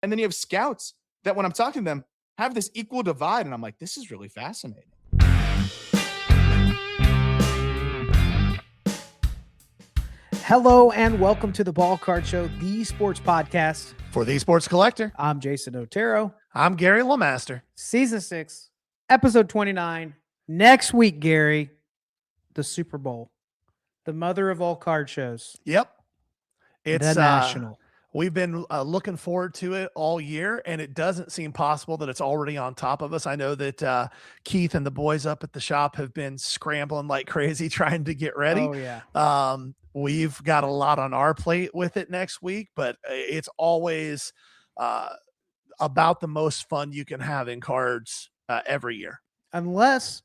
And then you have scouts that when I'm talking to them have this equal divide. And I'm like, this is really fascinating. Hello and welcome to the Ballcard Show, the sports podcast. For the Sports Collector, I'm Jason Otero. I'm Gary LeMaster. Season 6, episode 29. Next week, Gary, the Super Bowl, the mother of all card shows. Yep. It's the National. We've been looking forward to it all year, and it doesn't seem possible that it's already on top of us. I know that Keith and the boys up at the shop have been scrambling like crazy trying to get ready. Oh, yeah. We've got a lot on our plate with it next week, but it's always about the most fun you can have in cards every year. Unless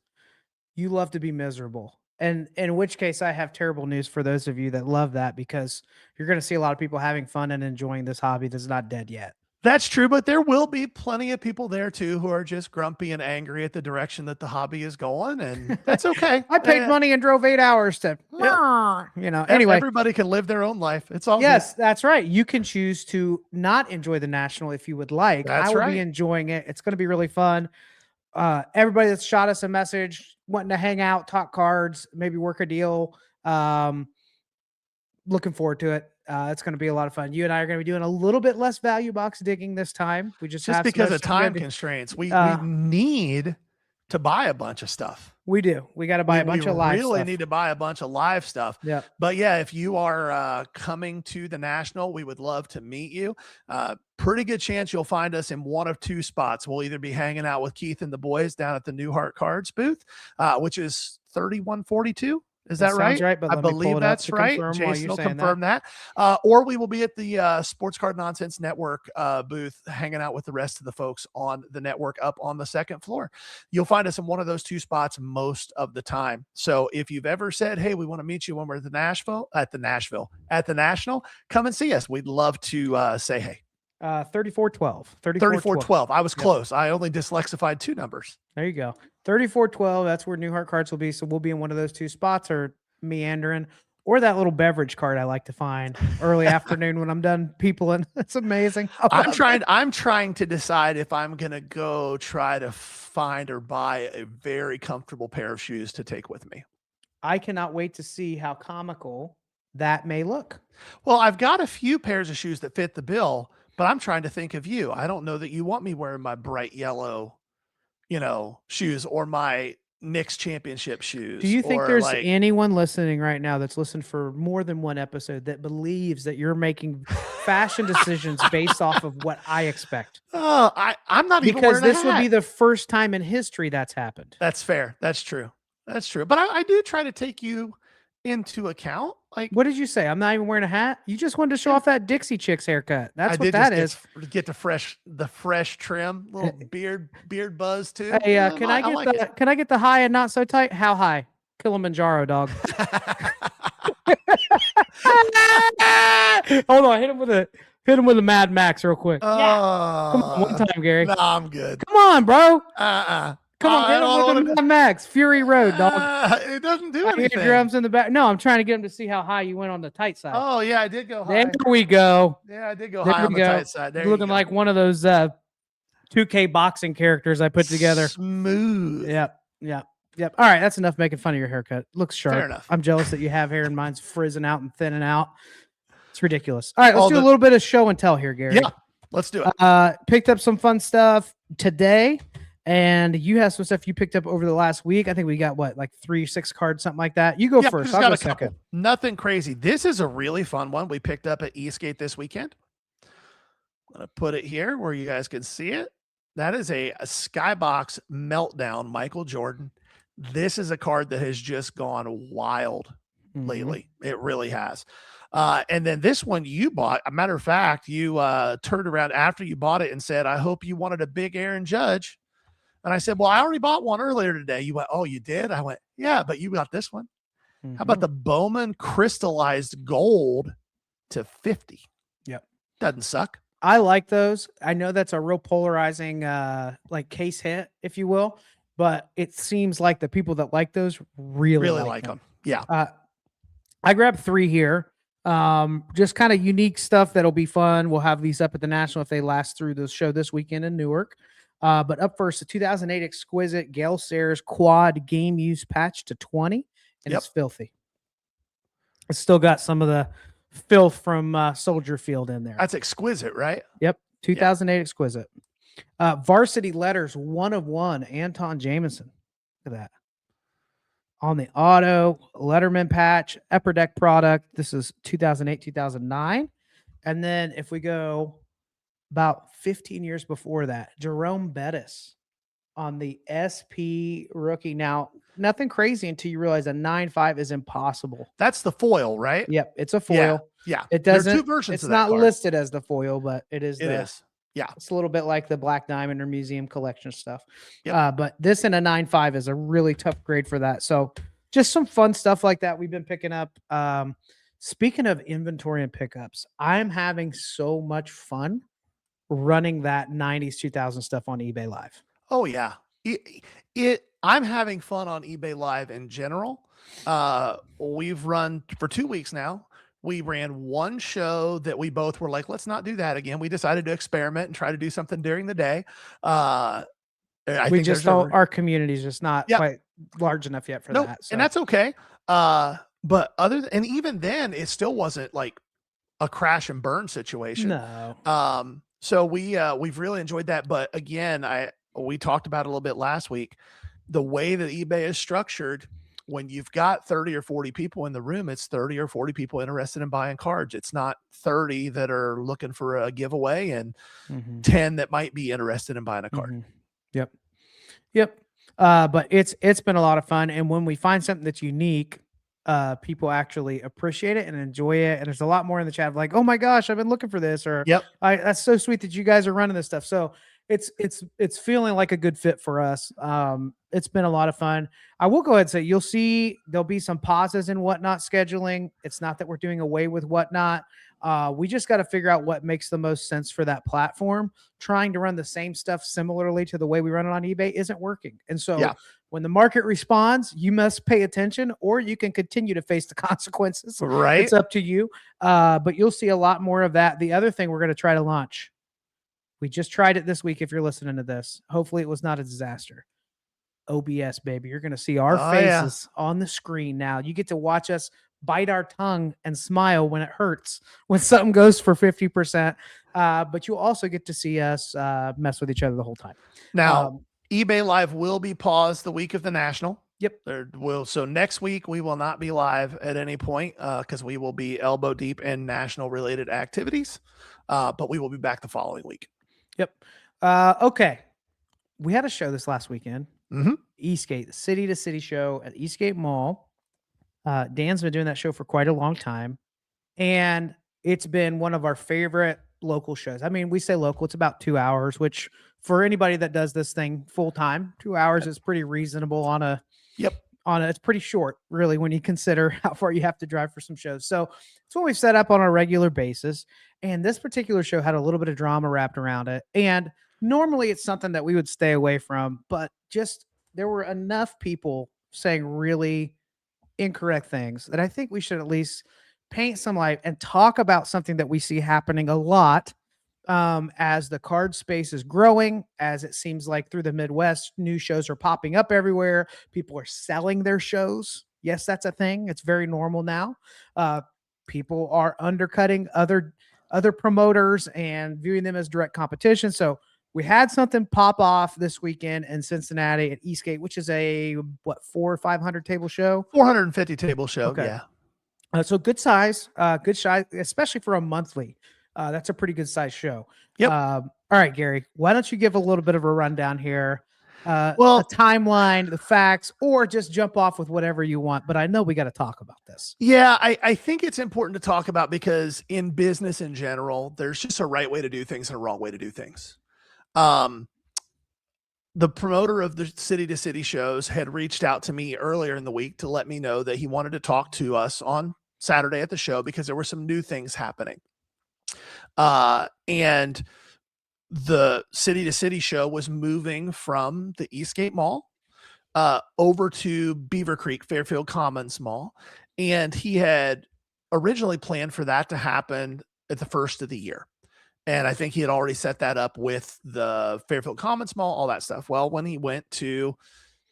you love to be miserable. And in which case, I have terrible news for those of you that love that, because you're going to see a lot of people having fun and enjoying this hobby that's not dead yet. That's true, but there will be plenty of people there too who are just grumpy and angry at the direction that the hobby is going, and that's okay. I paid money and drove 8 hours to, anyway. Everybody can live their own life. It's all yes, good. That's right. You can choose to not enjoy the National if you would like. That's I will right. be enjoying it. It's going to be really fun. Everybody that's shot us a message, wanting to hang out, talk cards, maybe work a deal. Looking forward to it. It's going to be a lot of fun. You and I are going to be doing a little bit less value box digging this time. We just have because of time constraints. We need to buy a bunch of stuff. We do. We got to buy a bunch of live stuff. We really need to buy a bunch of live stuff. Yeah. But yeah, if you are coming to the National, we would love to meet you. Pretty good chance you'll find us in one of two spots. We'll either be hanging out with Keith and the boys down at the Newhart Cards booth, which is 3142. Is that right? Right, but I believe that's right. Jason will confirm that. Or we will be at the Sports Card Nonsense Network booth, hanging out with the rest of the folks on the network up on the second floor. You'll find us in one of those two spots most of the time. So if you've ever said, hey, we want to meet you when we're at the National, come and see us. We'd love to say hey. 3412. 3412. I was close. I only dyslexified two numbers. There you go. 3412. That's where Newhart Cards will be. So we'll be in one of those two spots, or meandering, or that little beverage cart I like to find early afternoon when I'm done peopling. It's amazing. I'm trying to decide if I'm going to go try to find or buy a very comfortable pair of shoes to take with me. I cannot wait to see how comical that may look. Well, I've got a few pairs of shoes that fit the bill, but I'm trying to think of you. I don't know that you want me wearing my bright yellow, shoes, or my Knicks championship shoes. Do you think there's anyone listening right now that's listened for more than one episode that believes that you're making fashion decisions based off of what I expect? I'm not even because this would be the first time in history that's happened. That's fair. That's true. But I do try to take you into account. Like, what did you say? I'm not even wearing a hat. You just wanted to show off that Dixie Chicks haircut. That's what that is. Get the fresh trim, little beard buzz too. Hey, can I get the high and not so tight? How high? Kilimanjaro, dog. Hold on, hit him with a Mad Max real quick. Come on, one time, Gary. No, I'm good. Come on, bro. Come on, get him with the Max. Fury Road, dog. It doesn't do anything. Your drums in the back. No, I'm trying to get him to see how high you went on the tight side. Oh, yeah, I did go high. There we go. Yeah, I did go high on the tight side. There looking like one of those 2K boxing characters I put together. Smooth. Yep. All right, that's enough making fun of your haircut. Looks sharp. Fair enough. I'm jealous that you have hair and mine's frizzing out and thinning out. It's ridiculous. All right, let's do a little bit of show and tell here, Gary. Yeah, let's do it. Picked up some fun stuff today. And you have some stuff you picked up over the last week. I think we got 6 cards, something like that. You go first. I'll go second. Nothing crazy. This is a really fun one we picked up at Eastgate this weekend. I'm going to put it here where you guys can see it. That is a Skybox Meltdown Michael Jordan. This is a card that has just gone wild lately. It really has. And then this one you bought, a matter of fact, you turned around after you bought it and said, I hope you wanted a big Aaron Judge. And I said, well, I already bought one earlier today. You went, oh, you did? I went, yeah, but you got this one. How about the Bowman crystallized gold to 50? Yep. Doesn't suck. I like those. I know that's a real polarizing case hit, if you will, but it seems like the people that like those really like them. Yeah. I grabbed 3 here. Just kind of unique stuff that'll be fun. We'll have these up at the National if they last through the show this weekend in Newark. But up first, the 2008 Exquisite Gale Sayers Quad Game Use Patch to 20, and it's filthy. It's still got some of the filth from Soldier Field in there. That's Exquisite, right? Yep, 2008 Exquisite. Varsity Letters 1 of 1, Anton Jameson. Look at that. On the auto, Letterman patch, Upper Deck product. This is 2008, 2009. And then if we go about 15 years before that, Jerome Bettis on the SP rookie. Now, nothing crazy until you realize a 9.5 is impossible. That's the foil, right? Yep, it's a foil. Yeah. It doesn't. There are two versions it's of that not card. listed as the foil, but it is. It is. Yeah. It's a little bit like the Black Diamond or Museum Collection stuff. Yep. But this in a 9.5 is a really tough grade for that. So just some fun stuff like that we've been picking up. Speaking of inventory and pickups, I'm having so much fun running that 90s, 2000 stuff on eBay Live. Oh yeah. I'm having fun on eBay Live in general. We've run for 2 weeks now. We ran one show that we both were like, let's not do that again. We decided to experiment and try to do something during the day. I think our community is just not quite large enough yet for that. So. And that's okay. But and even then it still wasn't like a crash and burn situation. No. So we've really enjoyed that. But again, we talked about it a little bit last week. The way that eBay is structured, when you've got 30 or 40 people in the room, it's 30 or 40 people interested in buying cards. It's not 30 that are looking for a giveaway and 10 that might be interested in buying a card. Yep. But it's been a lot of fun. And when we find something that's unique, people actually appreciate it and enjoy it. And there's a lot more in the chat of like, oh my gosh, I've been looking for this, or that's so sweet that you guys are running this stuff. So it's feeling like a good fit for us. It's been a lot of fun. I will go ahead and say, you'll see there'll be some pauses in Whatnot scheduling. It's not that we're doing away with Whatnot. We just got to figure out what makes the most sense for that platform. Trying to run the same stuff similarly to the way we run it on eBay isn't working. And so when the market responds, you must pay attention, or you can continue to face the consequences. Right. It's up to you. But you'll see a lot more of that. The other thing we're going to try to launch, we just tried it this week. If you're listening to this, hopefully it was not a disaster. OBS, baby. You're going to see our faces on the screen now. You get to watch us bite our tongue and smile when it hurts, when something goes for 50%. But you'll also get to see us mess with each other the whole time. Now, eBay Live will be paused the week of the National. Yep. So next week we will not be live at any point because we will be elbow deep in National related activities. But we will be back the following week. Yep. Okay. We had a show this last weekend. Eastgate, the City to City show at Eastgate Mall. Dan's been doing that show for quite a long time, and it's been one of our favorite local shows. I mean, we say local, it's about 2 hours, which for anybody that does this thing full time, 2 hours is pretty reasonable it's pretty short, really, when you consider how far you have to drive for some shows. So it's what we've set up on a regular basis. And this particular show had a little bit of drama wrapped around it. And normally it's something that we would stay away from, but just there were enough people saying really incorrect things that I think we should at least paint some light and talk about something that we see happening a lot as the card space is growing, as it seems like through the Midwest, new shows are popping up everywhere. People are selling their shows. Yes, that's a thing. It's very normal now. People are undercutting other promoters and viewing them as direct competition. So we had something pop off this weekend in Cincinnati at Eastgate, which is a 400 or 500 table show, 450 table show. Okay. So good size, especially for a monthly. That's a pretty good size show. Yep. All right, Gary, why don't you give a little bit of a rundown here? A timeline, the facts, or just jump off with whatever you want. But I know we got to talk about this. Yeah, I think it's important to talk about because in business in general, there's just a right way to do things and a wrong way to do things. The promoter of the City to City shows had reached out to me earlier in the week to let me know that he wanted to talk to us on Saturday at the show because there were some new things happening. And the City to City show was moving from the Eastgate Mall over to Beaver Creek, Fairfield Commons Mall. And he had originally planned for that to happen at the first of the year. And I think he had already set that up with the Fairfield Commons Mall, all that stuff. Well, when he went to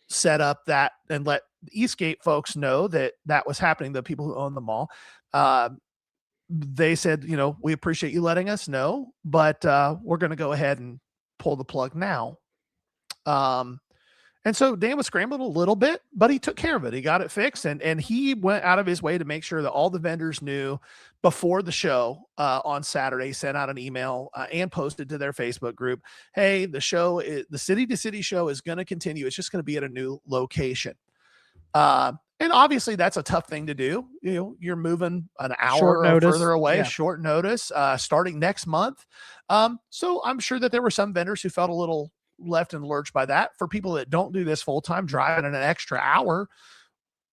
set up that and let Eastgate folks know that that was happening, the people who own the mall, they said, we appreciate you letting us know, but we're going to go ahead and pull the plug now. And so Dan was scrambling a little bit, but he took care of it. He got it fixed, and he went out of his way to make sure that all the vendors knew before the show on Saturday, sent out an email and posted to their Facebook group, hey, the City to City show is going to continue. It's just going to be at a new location. And obviously that's a tough thing to do. You're moving an hour or further away, short notice, starting next month. So I'm sure that there were some vendors who felt a little left in the lurch by that. For people that don't do this full time, driving an extra hour,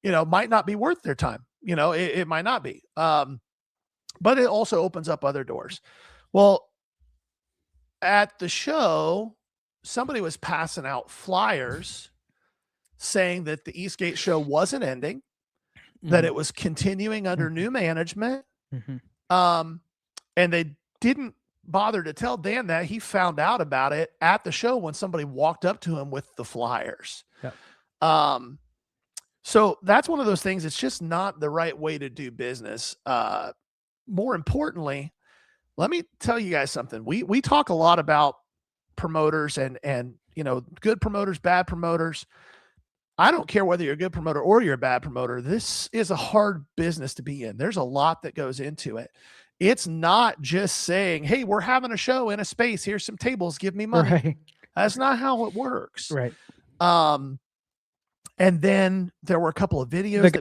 might not be worth their time. It might not be. But it also opens up other doors. Well, at the show, somebody was passing out flyers saying that the Eastgate show wasn't ending, that it was continuing under new management. And they didn't bother to tell Dan that. He found out about it at the show when somebody walked up to him with the flyers. Yep. So that's one of those things. It's just not the right way to do business. More importantly, let me tell you guys something. We talk a lot about promoters and good promoters, bad promoters. I don't care whether you're a good promoter or you're a bad promoter. This is a hard business to be in. There's a lot that goes into it. It's not just saying, hey, we're having a show in a space. Here's some tables. Give me money. Right. That's not how it works. Right. And then there were a couple of videos.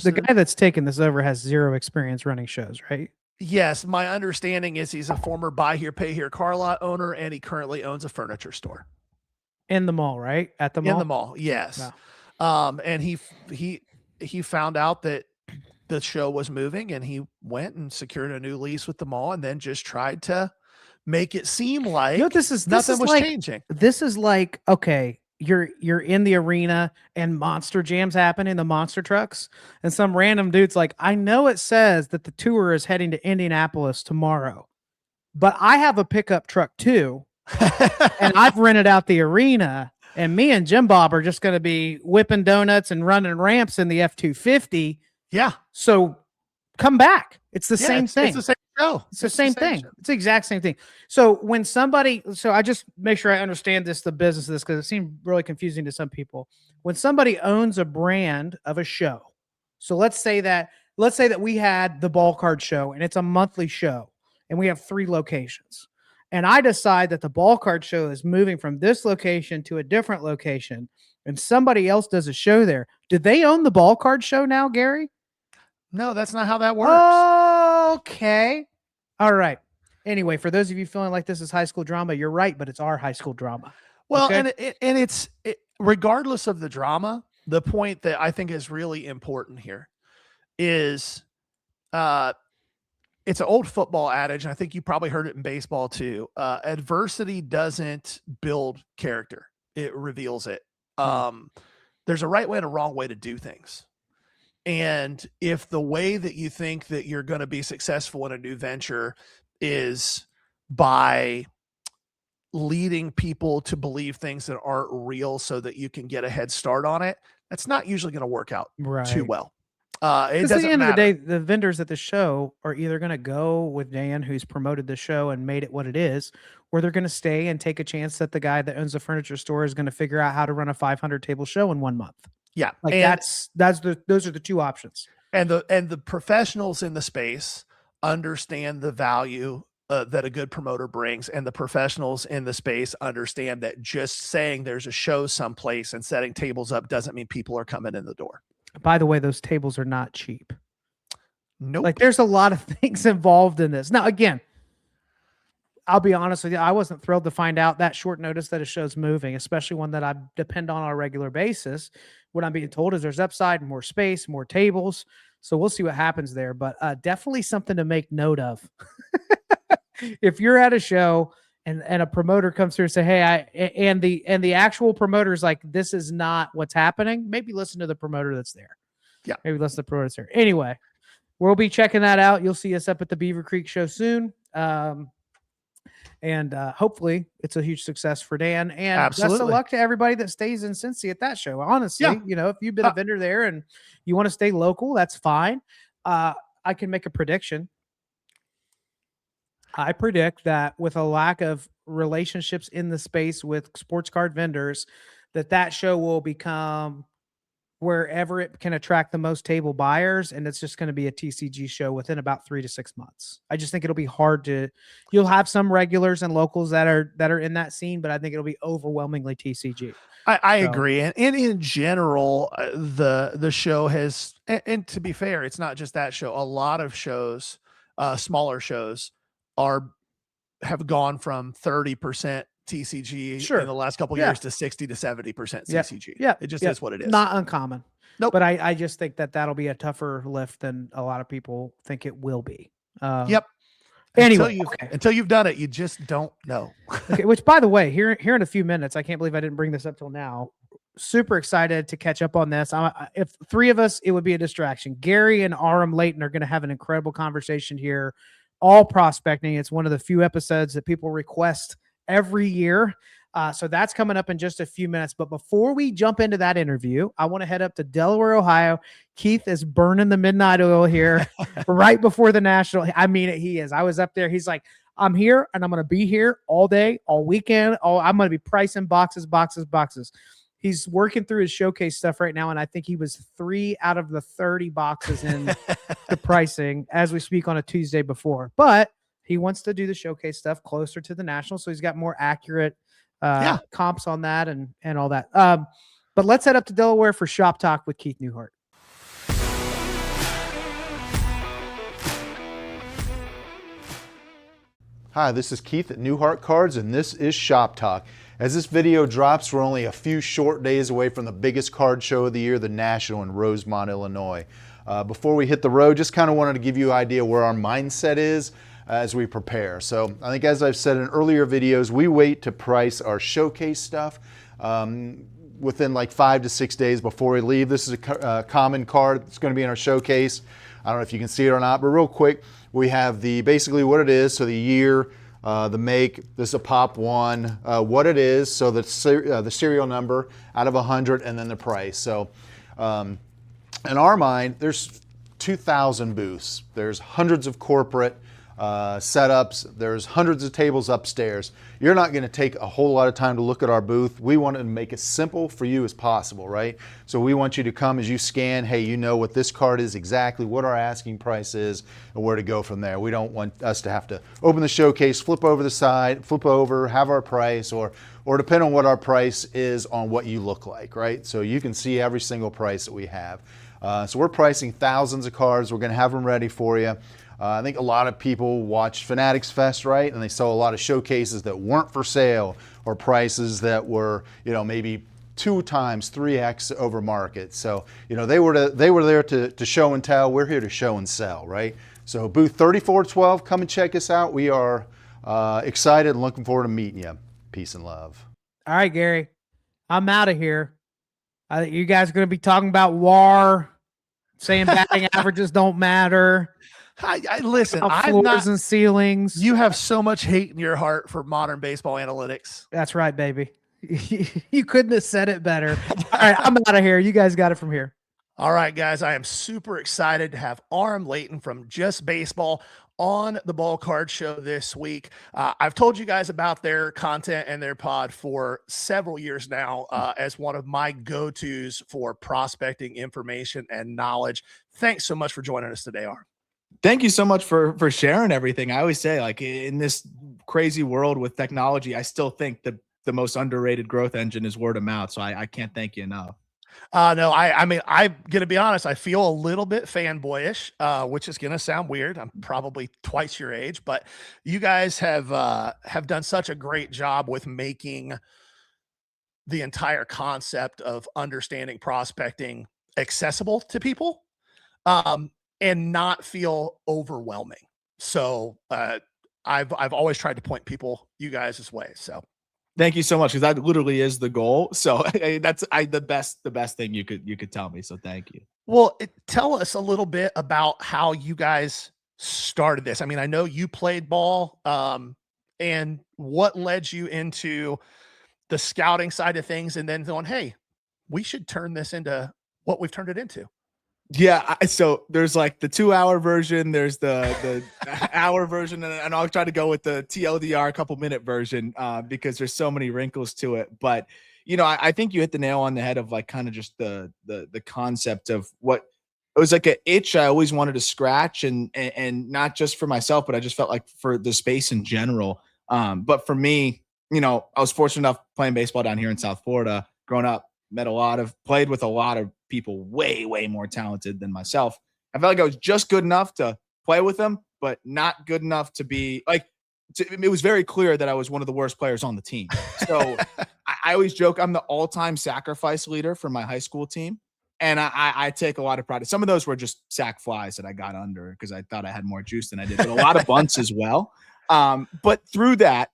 The guy that's taken this over has zero experience running shows, right? Yes. My understanding is he's a former buy here, pay here car lot owner, and he currently owns a furniture store. In the mall, right? At the mall? In the mall, yes. Wow. And he found out that the show was moving, and he went and secured a new lease with the mall, and then just tried to make it seem like nothing was changing. This is like, okay, you're in the arena and monster jams happen in the monster trucks, and some random dude's like, I know it says that the tour is heading to Indianapolis tomorrow, but I have a pickup truck too, and I've rented out the arena, and me and Jim Bob are just going to be whipping donuts and running ramps in the F-250. Yeah. So come back. It's the same thing. It's the same show. It's the same thing. It's the exact same thing. So I just make sure I understand the business of this, because it seemed really confusing to some people. When somebody owns a brand of a show, so let's say that we had the Ballcard Show, and it's a monthly show, and we have 3 locations. And I decide that the Ballcard Show is moving from this location to a different location, and somebody else does a show there. Do they own the Ballcard Show now, Gary? No, that's not how that works. Okay. All right. Anyway, for those of you feeling like this is high school drama, you're right, but it's our high school drama. Well, okay? and it's regardless of the drama, the point that I think is really important here is it's an old football adage, and I think you probably heard it in baseball too. Adversity doesn't build character. It reveals it. There's a right way and a wrong way to do things. And if the way that you think that you're going to be successful in a new venture is by leading people to believe things that aren't real so that you can get a head start on it, that's not usually going to work out too well. It doesn't at the end matter. of the day, the vendors at the show are either going to go with Dan, who's promoted the show and made it what it is, or they're going to stay and take a chance that the guy that owns the furniture store is going to figure out how to run a 500 table show in 1 month. Yeah. Like those are the 2 options. And the professionals in the space understand the value that a good promoter brings, and the professionals in the space understand that just saying there's a show someplace and setting tables up doesn't mean people are coming in the door. By the way, those tables are not cheap. Nope. Like, there's a lot of things involved in this. Now, again, I'll be honest with you, I wasn't thrilled to find out that short notice that a show's moving, especially one that I depend on a regular basis. What I'm being told is there's upside, more space, more tables. So we'll see what happens there, but definitely something to make note of. If you're at a show and a promoter comes through and say, hey, and the actual promoter is like, this is not what's happening, maybe listen to the promoter that's there. Yeah. Maybe listen to the promoter that's there. Anyway, we'll be checking that out. You'll see us up at the Beaver Creek show soon. And hopefully it's a huge success for Dan. And best of Absolutely. luck to everybody that stays in Cincy at that show. Honestly, Yeah. you know, if you've been a vendor there and you want to stay local, that's fine. I can make a prediction. I predict that with a lack of relationships in the space with sports card vendors, that show will become wherever it can attract the most table buyers, and it's just going to be a TCG show within about 3 to 6 months. I just think it'll be hard you'll have some regulars and locals that are in that scene, but I think it'll be overwhelmingly TCG. I agree. And in general, the show has, and to be fair, it's not just that show. A lot of shows, smaller shows have gone from 30% TCG in the last couple of years to 60 to 70% CCG. Yeah. It just is what it is. Not uncommon. Nope. But I just think that'll be a tougher lift than a lot of people think it will be. Yep. Anyway, until you've done it, you just don't know. Okay, which, by the way, here in a few minutes, I can't believe I didn't bring this up till now. Super excited to catch up on this. If three of us, it would be a distraction. Gary and Aram Leighton are going to have an incredible conversation here, all prospecting. It's one of the few episodes that people request every year. So that's coming up in just a few minutes. But before we jump into that interview, I want to head up to Delaware, Ohio. Keith is burning the midnight oil here right before the National. I mean it, he is. I was up there. He's like, I'm here and I'm going to be here all day, all weekend. I'm going to be pricing boxes. He's working through his showcase stuff right now, and I think he was 3 out of the 30 boxes in the pricing as we speak on a Tuesday before. But he wants to do the showcase stuff closer to the National, so he's got more accurate comps on that and all that. But let's head up to Delaware for Shop Talk with Keith Newhart. Hi, this is Keith at Newhart Cards, and this is Shop Talk. As this video drops, we're only a few short days away from the biggest card show of the year, the National in Rosemont, Illinois. Before we hit the road, just kind of wanted to give you an idea where our mindset is as we prepare. So I think, as I've said in earlier videos, we wait to price our showcase stuff within like 5 to 6 days before we leave. This is a common card that's going to be in our showcase. I don't know if you can see it or not, but real quick, we have basically what it is, so the year, the make, this is a pop one, what it is, so the serial number out of 100, and then the price. So in our mind, there's 2,000 booths. There's hundreds of corporate setups. There's hundreds of tables upstairs. You're not going to take a whole lot of time to look at our booth. We want to make it simple for you as possible, right? So we want you to come as you scan, hey, you know what this card is exactly, what our asking price is, and where to go from there. We don't want us to have to open the showcase, flip over the side, flip over, have our price, or depend on what our price is on what you look like, right? So you can see every single price that we have. So we're pricing thousands of cards. We're going to have them ready for you. I think a lot of people watched Fanatics Fest, right? And they saw a lot of showcases that weren't for sale, or prices that were, maybe 2 times, 3x over market. So, they were there to show and tell. We're here to show and sell, right? So booth 3412, come and check us out. We are excited and looking forward to meeting you. Peace and love. All right, Gary, I'm out of here. I think you guys are going to be talking about WAR, saying batting averages don't matter. I listen, Floors and ceilings. You have so much hate in your heart for modern baseball analytics. That's right, baby. You couldn't have said it better. All right, I'm out of here. You guys got it from here. All right, guys, I am super excited to have Aram Leighton from Just Baseball on the Ballcard Show this week. I've told you guys about their content and their pod for several years now as one of my go-tos for prospecting information and knowledge. Thanks so much for joining us today, Aram. Thank you so much for sharing everything. I always say, like, in this crazy world with technology, I still think the most underrated growth engine is word of mouth. So I can't thank you enough. No, I mean, I'm going to be honest. I feel a little bit fanboyish, which is going to sound weird. I'm probably twice your age, but you guys have done such a great job with making the entire concept of understanding prospecting accessible to people. And not feel overwhelming. So I've always tried to point you guys this way. So Thank you so much, because that literally is the goal. So that's the best thing you could tell me. So thank you. Well, tell us a little bit about how you guys started this. I mean, I know you played ball, and what led you into the scouting side of things, and then going, hey, we should turn this into what we've turned it into. Yeah, so there's like the 2-hour version, there's the hour version, and I'll try to go with the TLDR couple-minute version because there's so many wrinkles to it. But I think you hit the nail on the head of like kind of just the concept of what it was like an itch I always wanted to scratch, and not just for myself, but I just felt like for the space in general. But for me, I was fortunate enough playing baseball down here in South Florida, growing up. Played with a lot of people way, way more talented than myself. I felt like I was just good enough to play with them, but not good enough to be like, it was very clear that I was one of the worst players on the team. So I always joke, I'm the all-time sacrifice leader for my high school team. And I take a lot of pride. Some of those were just sack flies that I got under because I thought I had more juice than I did, but a lot of bunts as well. But through that,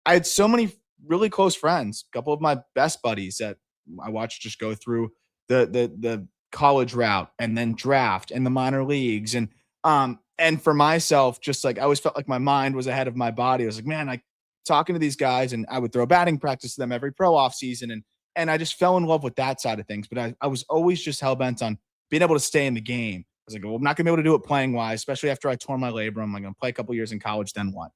I had so many really close friends, a couple of my best buddies that I watched just go through the college route and then draft and the minor leagues. And for myself, just like I always felt like my mind was ahead of my body. I was like, man, talking to these guys, and I would throw batting practice to them every pro off season. And I just fell in love with that side of things. But I was always just hell bent on being able to stay in the game. I was like, well, I'm not gonna be able to do it playing wise, especially after I tore my labrum. I'm gonna play a couple years in college, then what?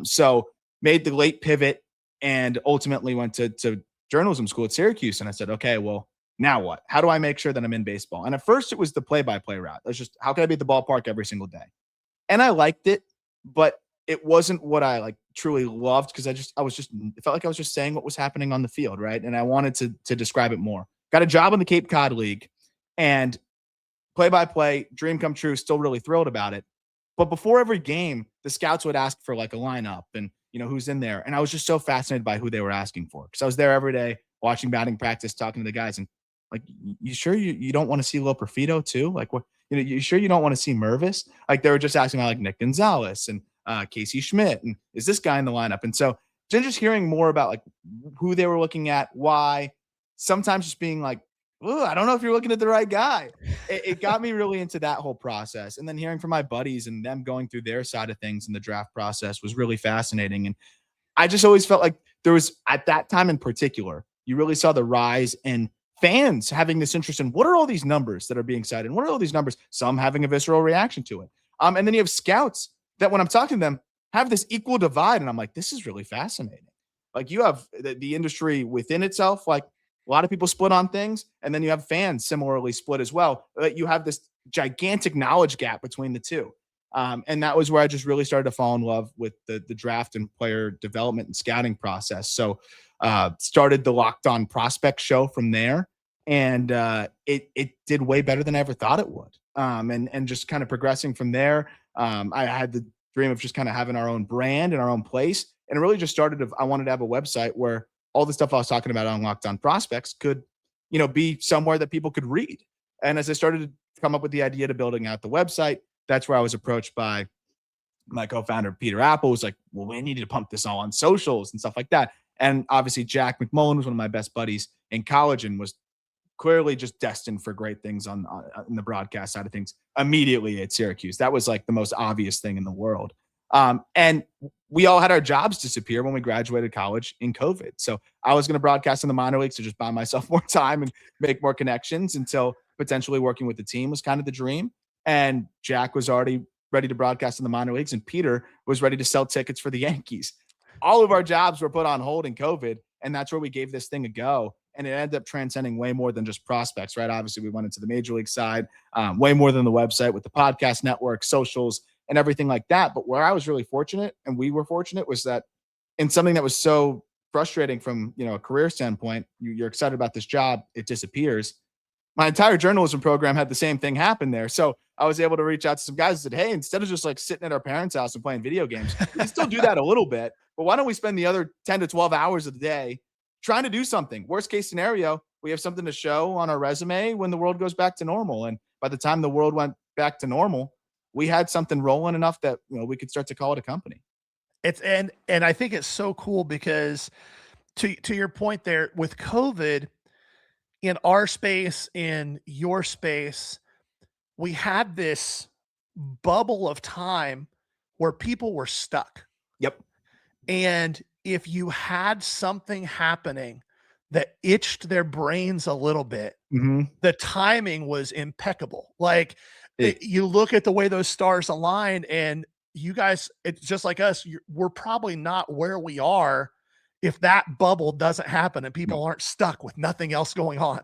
So made the late pivot and ultimately went to journalism school at Syracuse. And I said, okay, well, now what? How do I make sure that I'm in baseball? And at first it was the play-by-play route. It was just, how can I be at the ballpark every single day? And I liked it, but it wasn't what I like truly loved, because it felt like I was just saying what was happening on the field, right? And I wanted to describe it more. Got a job in the Cape Cod League, and play-by-play, dream come true, still really thrilled about it. But before every game, the scouts would ask for like a lineup and who's in there. And I was just so fascinated by who they were asking for, because I was there every day watching batting practice, talking to the guys, and like, you sure you don't want to see Lo Profito too? Like, what, you sure you don't want to see Mervis? Like, they were just asking about like Nick Gonzalez and Casey Schmidt, and is this guy in the lineup? And so then just hearing more about like who they were looking at, why, sometimes just being like, oh, I don't know if you're looking at the right guy. It got me really into that whole process. And then hearing from my buddies and them going through their side of things in the draft process was really fascinating. And I just always felt like there was, at that time in particular, you really saw the rise in fans having this interest in what are all these numbers that are being cited? What are all these numbers? Some having a visceral reaction to it. And then you have scouts that when I'm talking to them have this equal divide. And I'm like, this is really fascinating. Like, you have the industry within itself, like, a lot of people split on things, and then you have fans similarly split as well. You have this gigantic knowledge gap between the two. And that was where I just really started to fall in love with the draft and player development and scouting process. So started the Locked On Prospect show from there. And it did way better than I ever thought it would. And just kind of progressing from there, I had the dream of just kind of having our own brand and our own place. And it really just started I wanted to have a website where all the stuff I was talking about on Locked On Prospects could, be somewhere that people could read. And as I started to come up with the idea to building out the website, that's where I was approached by my co-founder, Peter Apple, who's like, well, we needed to pump this all on socials and stuff like that. And obviously Jack McMullen was one of my best buddies in college and was clearly just destined for great things on the broadcast side of things immediately at Syracuse. That was like the most obvious thing in the world. And we all had our jobs disappear when we graduated college in COVID. So I was going to broadcast in the minor leagues to just buy myself more time and make more connections until potentially working with the team was kind of the dream. And Jack was already ready to broadcast in the minor leagues, and Peter was ready to sell tickets for the Yankees. All of our jobs were put on hold in COVID, and that's where we gave this thing a go. And it ended up transcending way more than just prospects, right? Obviously, we went into the major league side, way more than the website with the podcast network, socials, and everything like that. But where I was really fortunate, and we were fortunate, was that in something that was so frustrating from a career standpoint, you're excited about this job, it disappears. My entire journalism program had the same thing happen there. So I was able to reach out to some guys and said, hey, instead of just like sitting at our parents' house and playing video games, we can still do that a little bit, but why don't we spend the other 10 to 12 hours of the day trying to do something? Worst case scenario, we have something to show on our resume when the world goes back to normal. And by the time the world went back to normal, we had something rolling enough that we could start to call it a company. And I think it's so cool because to your point there with COVID in our space, in your space, we had this bubble of time where people were stuck. Yep. And if you had something happening that itched their brains a little bit, the timing was impeccable. Like you look at the way those stars align, and you guys, it's just like us, we're probably not where we are if that bubble doesn't happen and people aren't stuck with nothing else going on.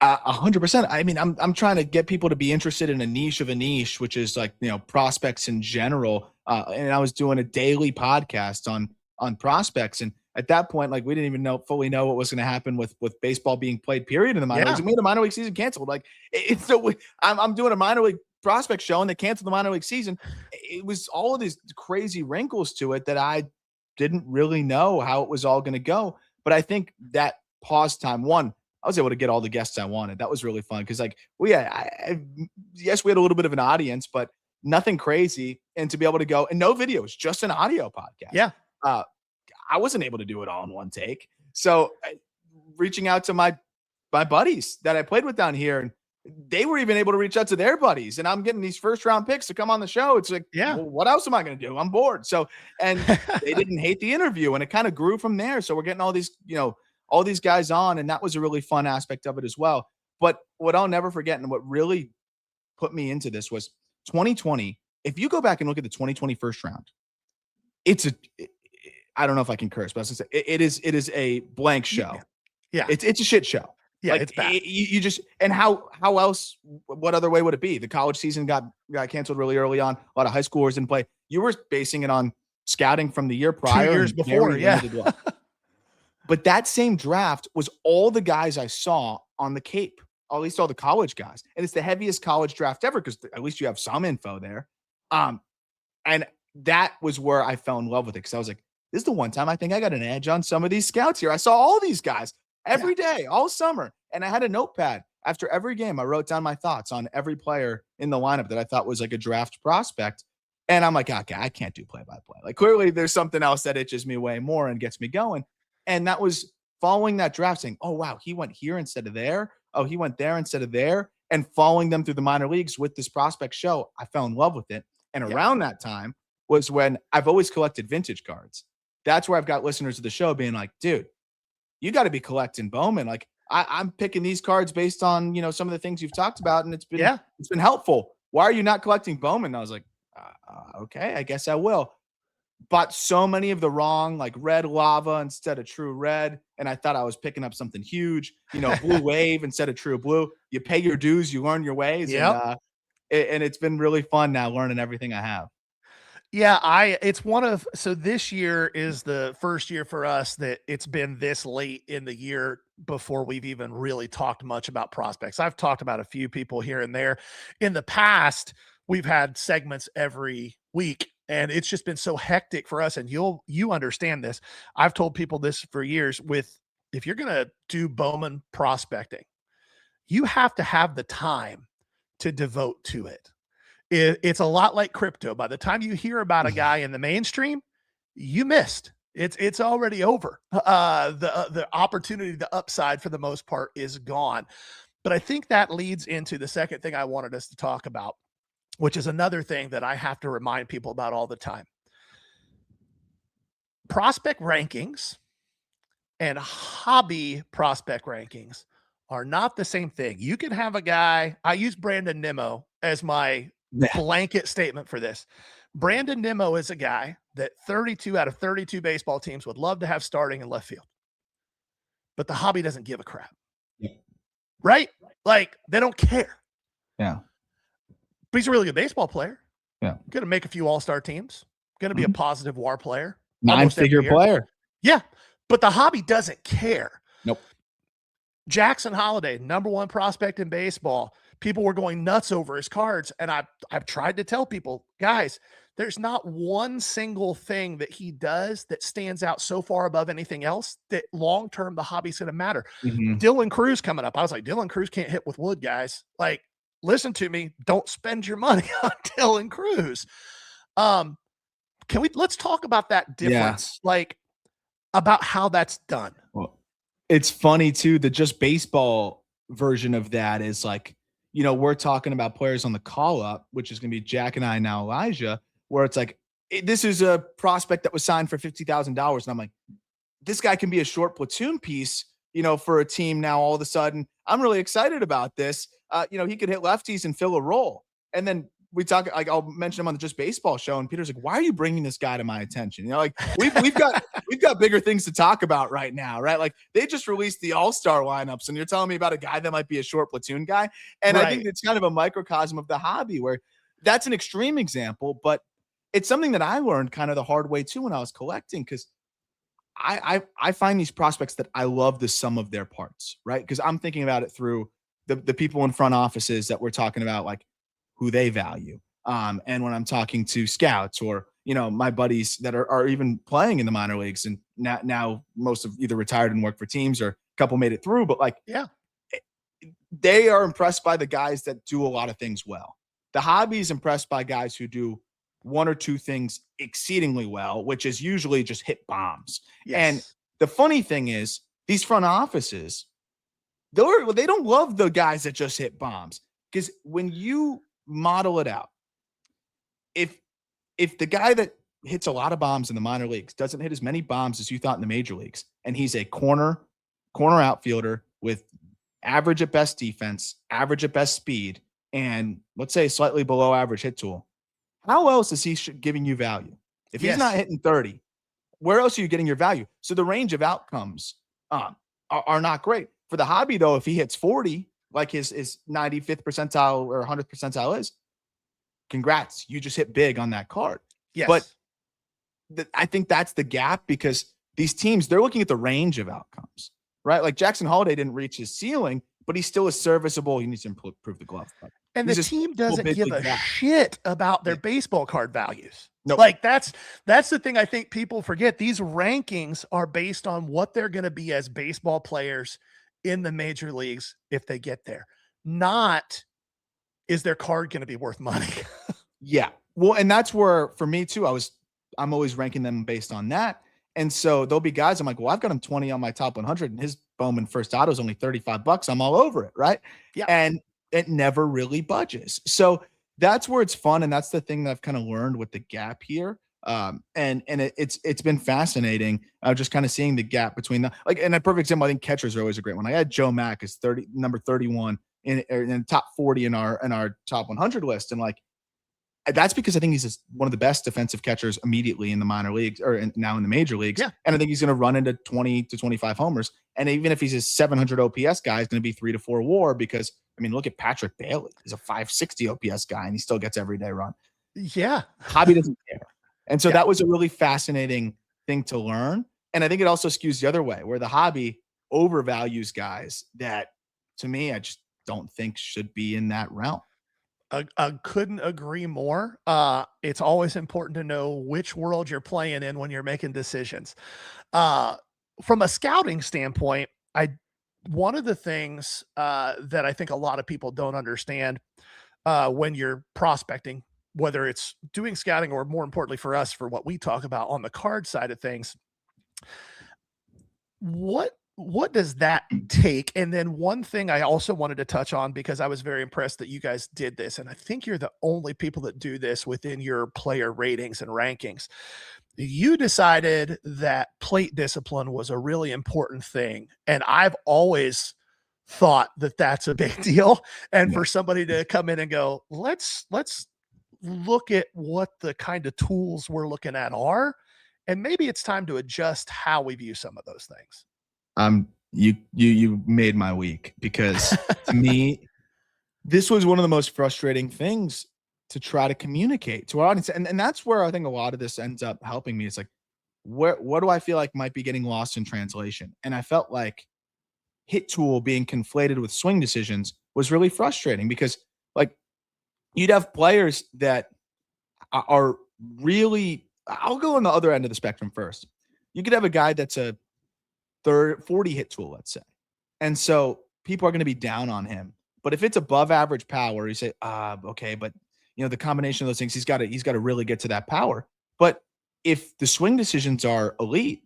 100%. I mean, I'm trying to get people to be interested in a niche of a niche, which is like, prospects in general. And I was doing a daily podcast on prospects. And at that point, like, we didn't even fully know what was going to happen with baseball being played, period, in the minor leagues. And we had the minor league season canceled. Like, I'm doing a minor league prospect show and they canceled the minor league season. It was all of these crazy wrinkles to it that I didn't really know how it was all going to go. But I think that pause time, I was able to get all the guests I wanted. That was really fun because, like, yes, we had a little bit of an audience, but nothing crazy. And to be able to go and no videos, just an audio podcast. Yeah. I wasn't able to do it all in one take. So reaching out to my buddies that I played with down here, and they were even able to reach out to their buddies. And I'm getting these first round picks to come on the show. It's like, well, what else am I going to do? I'm bored. So, and they didn't hate the interview, and it kind of grew from there. So we're getting all these guys on, and that was a really fun aspect of it as well. But what I'll never forget, and what really put me into this, was 2020. If you go back and look at the 2020 first round, I don't know if I can curse, but I was gonna say it is a blank show. Yeah. It's a shit show. Yeah, like, it's bad. You just, and how else, what other way would it be? The college season got canceled really early on. A lot of high schoolers didn't play. You were basing it on scouting from the year prior. 2 years before, yeah. But that same draft was all the guys I saw on the Cape, at least all the college guys. And it's the heaviest college draft ever because at least you have some info there. And that was where I fell in love with it because I was like, this is the one time I think I got an edge on some of these scouts here. I saw all these guys every day, all summer. And I had a notepad. After every game, I wrote down my thoughts on every player in the lineup that I thought was like a draft prospect. And I'm like, okay, I can't do play-by-play. Like, clearly there's something else that itches me way more and gets me going. And that was following that draft saying, oh, wow, he went here instead of there. Oh, he went there instead of there. And following them through the minor leagues with this prospect show, I fell in love with it. And around that time was when I've always collected vintage cards. That's where I've got listeners of the show being like, dude, you got to be collecting Bowman. Like, I'm picking these cards based on, some of the things you've talked about. And it's been helpful. Why are you not collecting Bowman? And I was like, okay, I guess I will. Bought so many of the wrong, like red lava instead of true red. And I thought I was picking up something huge, blue wave instead of true blue. You pay your dues, you learn your ways. And it's been really fun now learning everything I have. Yeah, so this year is the first year for us that it's been this late in the year before we've even really talked much about prospects. I've talked about a few people here and there. In the past, we've had segments every week, and it's just been so hectic for us. And you understand this. I've told people this for years. If you're going to do Bowman prospecting, you have to have the time to devote to it. It's a lot like crypto. By the time you hear about a guy in the mainstream, you missed. It's already over. The opportunity, the upside for the most part is gone. But I think that leads into the second thing I wanted us to talk about, which is another thing that I have to remind people about all the time. Prospect rankings and hobby prospect rankings are not the same thing. You can have a guy, I use Brandon Nimmo as my blanket statement for this. Brandon Nimmo is a guy that 32 out of 32 baseball teams would love to have starting in left field, but the hobby doesn't give a crap. Right? Like, they don't care. Yeah. But he's a really good baseball player. Yeah. Going to make a few all-star teams. Going to be a positive WAR player. 9-figure player. Yeah. But the hobby doesn't care. Nope. Jackson Holiday, number one prospect in baseball. People were going nuts over his cards. And I've tried to tell people, guys, there's not one single thing that he does that stands out so far above anything else that long-term the hobby's going to matter. Dylan Cruz coming up. I was like, Dylan Cruz can't hit with wood, guys. Like, listen to me. Don't spend your money on Dylan Cruz. Let's talk about that difference. Like, about how that's done. Well, it's funny too. The just baseball version of that is like, we're talking about players on the call up, which is going to be Jack and I now, Elijah, where it's like, this is a prospect that was signed for $50,000. And I'm like, this guy can be a short platoon piece, for a team now. All of a sudden, I'm really excited about this. He could hit lefties and fill a role. And then we talk, like, I'll mention him on the Just Baseball show, and Peter's like, why are you bringing this guy to my attention? We've got bigger things to talk about right now, right? Like, they just released the all-star lineups, and you're telling me about a guy that might be a short platoon guy. And I think it's kind of a microcosm of the hobby, where that's an extreme example, but it's something that I learned kind of the hard way too when I was collecting, because I find these prospects that I love the sum of their parts, right? Because I'm thinking about it through the people in front offices that we're talking about, like, who they value. And when I'm talking to scouts or, my buddies that are even playing in the minor leagues, and now most of either retired and work for teams, or a couple made it through, but they are impressed by the guys that do a lot of things well. The hobby is impressed by guys who do one or two things exceedingly well, which is usually just hit bombs. Yes. And the funny thing is, these front offices, they don't love the guys that just hit bombs, because when you model it out, if the guy that hits a lot of bombs in the minor leagues doesn't hit as many bombs as you thought in the major leagues, and he's a corner outfielder with average at best defense, average at best speed, and let's say slightly below average hit tool, how else is he giving you value? If he's not hitting 30, where else are you getting your value? So the range of outcomes are not great. For the hobby, though, if he hits 40, like his 95th percentile or 100th percentile is, congrats, you just hit big on that card. Yes. But I think that's the gap, because these teams, they're looking at the range of outcomes, right? Like, Jackson Holiday didn't reach his ceiling, but he still is serviceable. He needs to improve the glove. And the team doesn't give a shit about their baseball card values. Nope. Like, that's the thing I think people forget. These rankings are based on what they're going to be as baseball players in the major leagues if they get there. Not, is their card going to be worth money? Yeah. Well, and that's where, for me too, I'm always ranking them based on that. And so there'll be guys I'm like, well, I've got him 20 on my top 100, and his Bowman first auto is only $35. I'm all over it. Right. Yeah. And it never really budges. So that's where it's fun. And that's the thing that I've kind of learned with the gap here. And it's been fascinating. Just kind of seeing the gap between and a perfect example, I think catchers are always a great one. I had Joe Mack as number 31 in top 40 in our top 100 list. And that's because I think he's one of the best defensive catchers immediately in the minor leagues, or now in the major leagues. Yeah. And I think he's going to run into 20 to 25 homers. And even if he's a 700 OPS guy, he's going to be 3 to 4 WAR, because look at Patrick Bailey. He's a 560 OPS guy, and he still gets everyday run. Yeah. Hobby doesn't care. And so that was a really fascinating thing to learn. And I think it also skews the other way, where the hobby overvalues guys that, to me, I just don't think should be in that realm. I couldn't agree more. It's always important to know which world you're playing in when you're making decisions. From a scouting standpoint, one of the things that I think a lot of people don't understand when you're prospecting, whether it's doing scouting or, more importantly for us, for what we talk about on the card side of things, what does that take? And then one thing I also wanted to touch on, because I was very impressed that you guys did this, and I think you're the only people that do this within your player ratings and rankings. You decided that plate discipline was a really important thing. And I've always thought that that's a big deal. And for somebody to come in and go, let's look at what the kind of tools we're looking at are, and maybe it's time to adjust how we view some of those things. You made my week, because to me, this was one of the most frustrating things to try to communicate to our audience. And that's where I think a lot of this ends up helping me. It's like, what do I feel like might be getting lost in translation? And I felt like hit tool being conflated with swing decisions was really frustrating, because you'd have players that are really, I'll go on the other end of the spectrum first. You could have a guy that's a 40 hit tool, let's say. And so people are going to be down on him. But if it's above average power, you say, okay, but the combination of those things, he's got to really get to that power. But if the swing decisions are elite,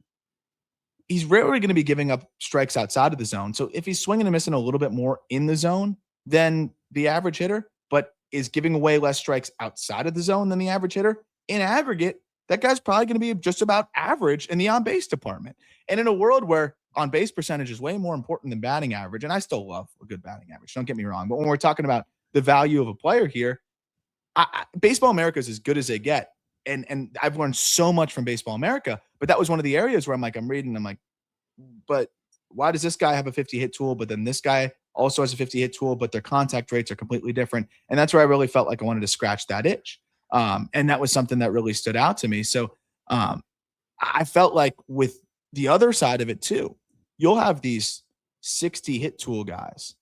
he's rarely going to be giving up strikes outside of the zone. So if he's swinging and missing a little bit more in the zone than the average hitter, but is giving away less strikes outside of the zone than the average hitter, in aggregate, that guy's probably going to be just about average in the on-base department. And in a world where on-base percentage is way more important than batting average, and I still love a good batting average, don't get me wrong, but when we're talking about the value of a player here, Baseball America is as good as they get. And I've learned so much from Baseball America, but that was one of the areas where I'm reading, I'm like, but why does this guy have a 50 hit tool, but then this guy also has a 50 hit tool, but their contact rates are completely different? And that's where I really felt like I wanted to scratch that itch. And that was something that really stood out to me. So I felt like with the other side of it too, you'll have these 60 hit tool guys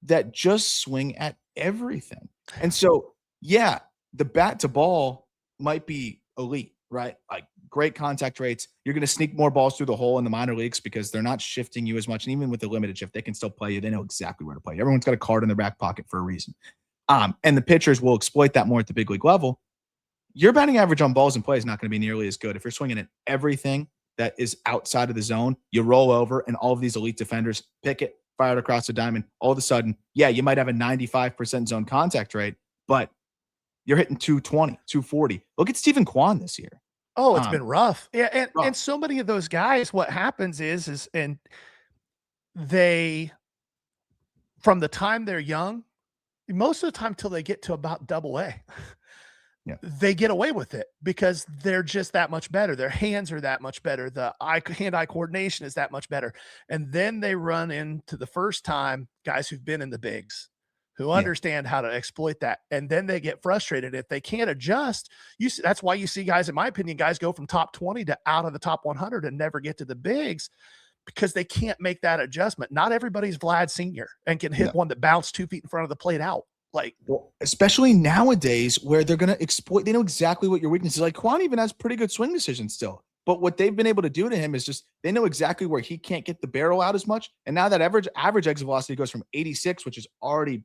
that just swing at everything. And so, yeah, the bat to ball might be elite, right? Like great contact rates. You're going to sneak more balls through the hole in the minor leagues because they're not shifting you as much. And even with the limited shift, they can still play you. They know exactly where to play you. Everyone's got a card in their back pocket for a reason. And the pitchers will exploit that more at the big league level. Your batting average on balls in play is not going to be nearly as good. If you're swinging at everything that is outside of the zone, you roll over and all of these elite defenders pick it, fire it across the diamond. All of a sudden, yeah, you might have a 95% zone contact rate, but you're hitting 220, 240. Look at Stephen Kwan this year. Oh, it's been rough. Yeah. And so many of those guys, what happens is, and they, from the time they're young, most of the time till they get to about AA, yeah, they get away with it because they're just that much better. Their hands are that much better. The hand-eye coordination is that much better. And then they run into the first time guys who've been in the bigs, who understand how to exploit that. And then they get frustrated. If they can't adjust, that's why you see guys, in my opinion, guys go from top 20 to out of the top 100 and never get to the bigs because they can't make that adjustment. Not everybody's Vlad Sr. and can hit one that bounced 2 feet in front of the plate out. Like, well, especially nowadays where they're going to exploit, they know exactly what your weakness is. Like Kwan even has pretty good swing decisions still. But what they've been able to do to him is just they know exactly where he can't get the barrel out as much. And now that average exit velocity goes from 86, which is already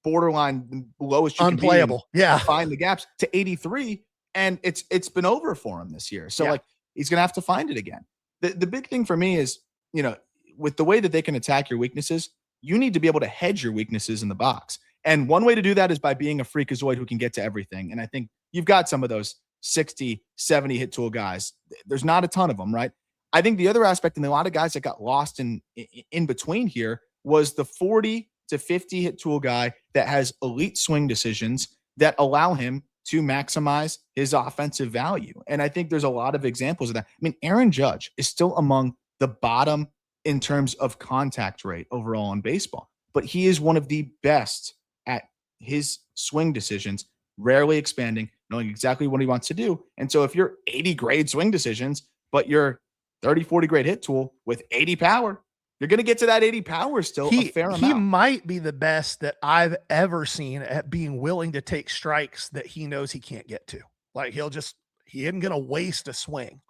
borderline lowest you unplayable, can be find the gaps, to 83, and it's been over for him this year. So like he's gonna have to find it again. The big thing for me is, you know, with the way that they can attack your weaknesses, you need to be able to hedge your weaknesses in the box. And one way to do that is by being a freakazoid who can get to everything. And I think you've got some of those 60, 70 hit tool guys. There's not a ton of them, right? I think the other aspect, and a lot of guys that got lost in between here, was the 40 to 50 hit tool guy that has elite swing decisions that allow him to maximize his offensive value. And I think there's a lot of examples of that. I mean, Aaron Judge is still among the bottom in terms of contact rate overall in baseball, but he is one of the best at his swing decisions, rarely expanding, knowing exactly what he wants to do. And so if you're 80 grade swing decisions, but you're 30, 40 grade hit tool with 80 power, you're going to get to that 80 power still a fair amount. He might be the best that I've ever seen at being willing to take strikes that he knows he can't get to. Like he isn't going to waste a swing.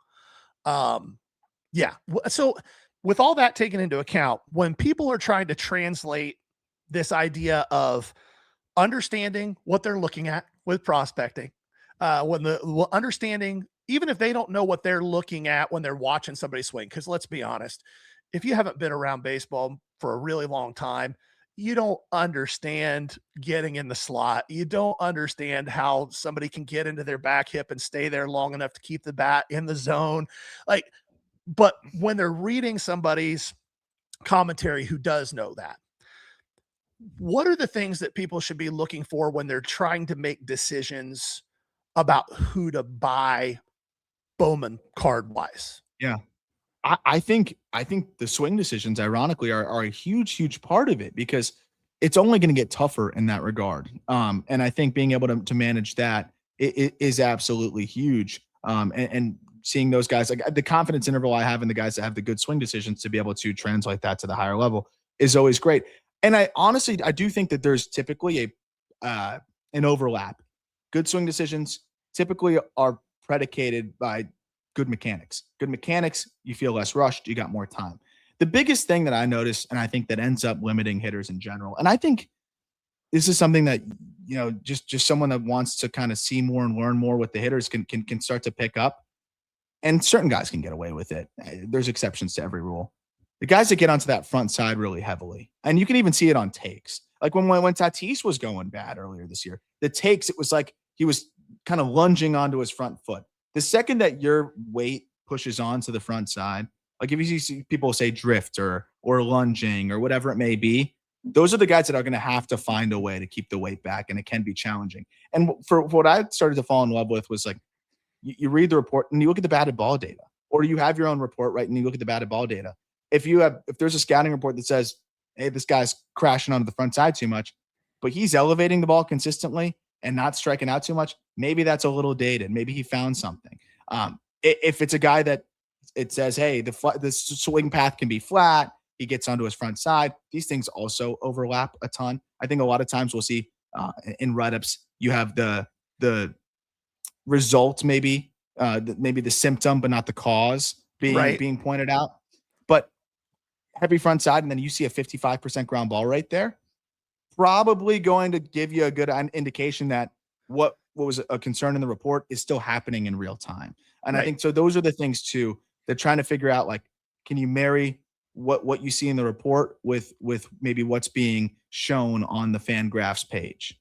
Yeah. So with all that taken into account, when people are trying to translate this idea of understanding what they're looking at with prospecting, understanding, even if they don't know what they're looking at when they're watching somebody swing, because let's be honest, if you haven't been around baseball for a really long time, you don't understand getting in the slot. You don't understand how somebody can get into their back hip and stay there long enough to keep the bat in the zone. But when they're reading somebody's commentary who does know that, what are the things that people should be looking for when they're trying to make decisions about who to buy Bowman card wise? Yeah. I think the swing decisions, ironically, are a huge part of it, because it's only going to get tougher in that regard. And I think being able to manage that is absolutely huge. And seeing those guys, like the confidence interval I have in the guys that have the good swing decisions to be able to translate that to the higher level is always great. And I do think that there's typically an overlap. Good swing decisions typically are predicated by good mechanics. Good mechanics, you feel less rushed, you got more time. The biggest thing that I notice, and I think that ends up limiting hitters in general, and I think this is something that, you know, just someone that wants to kind of see more and learn more with the hitters can start to pick up. and certain guys can get away with it. There's exceptions to every rule. The guys that get onto that front side really heavily, and you can even see it on takes. Like when Tatis was going bad earlier this year, the takes, it was like he was kind of lunging onto his front foot. The second that your weight pushes onto the front side, like if you see people say drift or lunging or whatever it may be, those are the guys that are going to have to find a way to keep the weight back, and it can be challenging. And for what I started to fall in love with was like, you read the report and you look at the batted ball data, or you have your own report, right? And you look at the batted ball data. If there's a scouting report that says, hey, this guy's crashing onto the front side too much, but he's elevating the ball consistently and not striking out too much, maybe that's a little dated. Maybe he found something. If it's a guy that it says, hey, the swing path can be flat, he gets onto his front side, these things also overlap a ton. I think a lot of times we'll see in write-ups, you have the result, maybe the symptom, but not the cause being pointed out. But heavy front side, and then you see a 55% ground ball right there, probably going to give you a good indication that what was a concern in the report is still happening in real time. And I think so those are the things too, that trying to figure out, like, can you marry what you see in the report with maybe what's being shown on the FanGraphs page.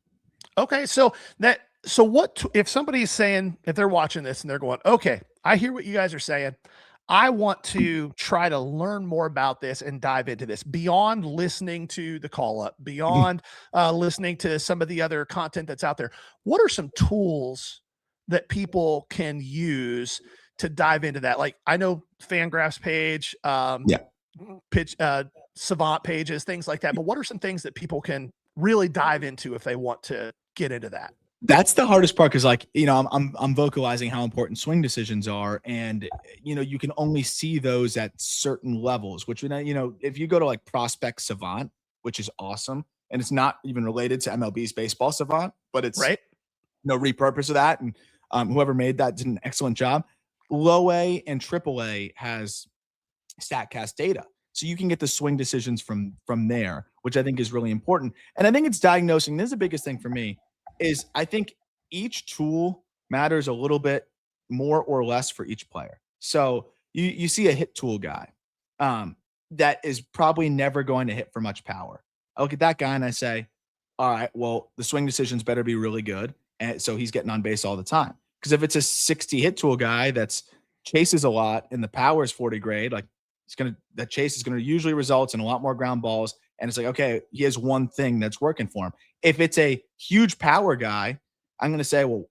Okay. So what if somebody's saying, if they're watching this and they're going, okay, I hear what you guys are saying, I want to try to learn more about this and dive into this beyond listening to the call up, beyond listening to some of the other content that's out there. What are some tools that people can use to dive into that? Like, I know FanGraphs page, pitch, Savant pages, things like that. But what are some things that people can really dive into if they want to get into that? That's the hardest part, because, like, I'm vocalizing how important swing decisions are, and you can only see those at certain levels. Which, if you go to like Prospect Savant, which is awesome, and it's not even related to MLB's Baseball Savant, but it's repurpose of that, and whoever made that did an excellent job. Low A and Triple A has StatCast data, so you can get the swing decisions from there, which I think is really important. And I think it's diagnosing. This is the biggest thing for me. Is I think each tool matters a little bit more or less for each player. So you see a hit tool guy that is probably never going to hit for much power. I look at that guy and I say, all right, well, the swing decisions better be really good. And so he's getting on base all the time. Because if it's a 60 hit tool guy that's chases a lot and the power is 40 grade, like that chase is going to usually result in a lot more ground balls. And it's like, okay, he has one thing that's working for him. If it's a huge power guy, I'm going to say, well,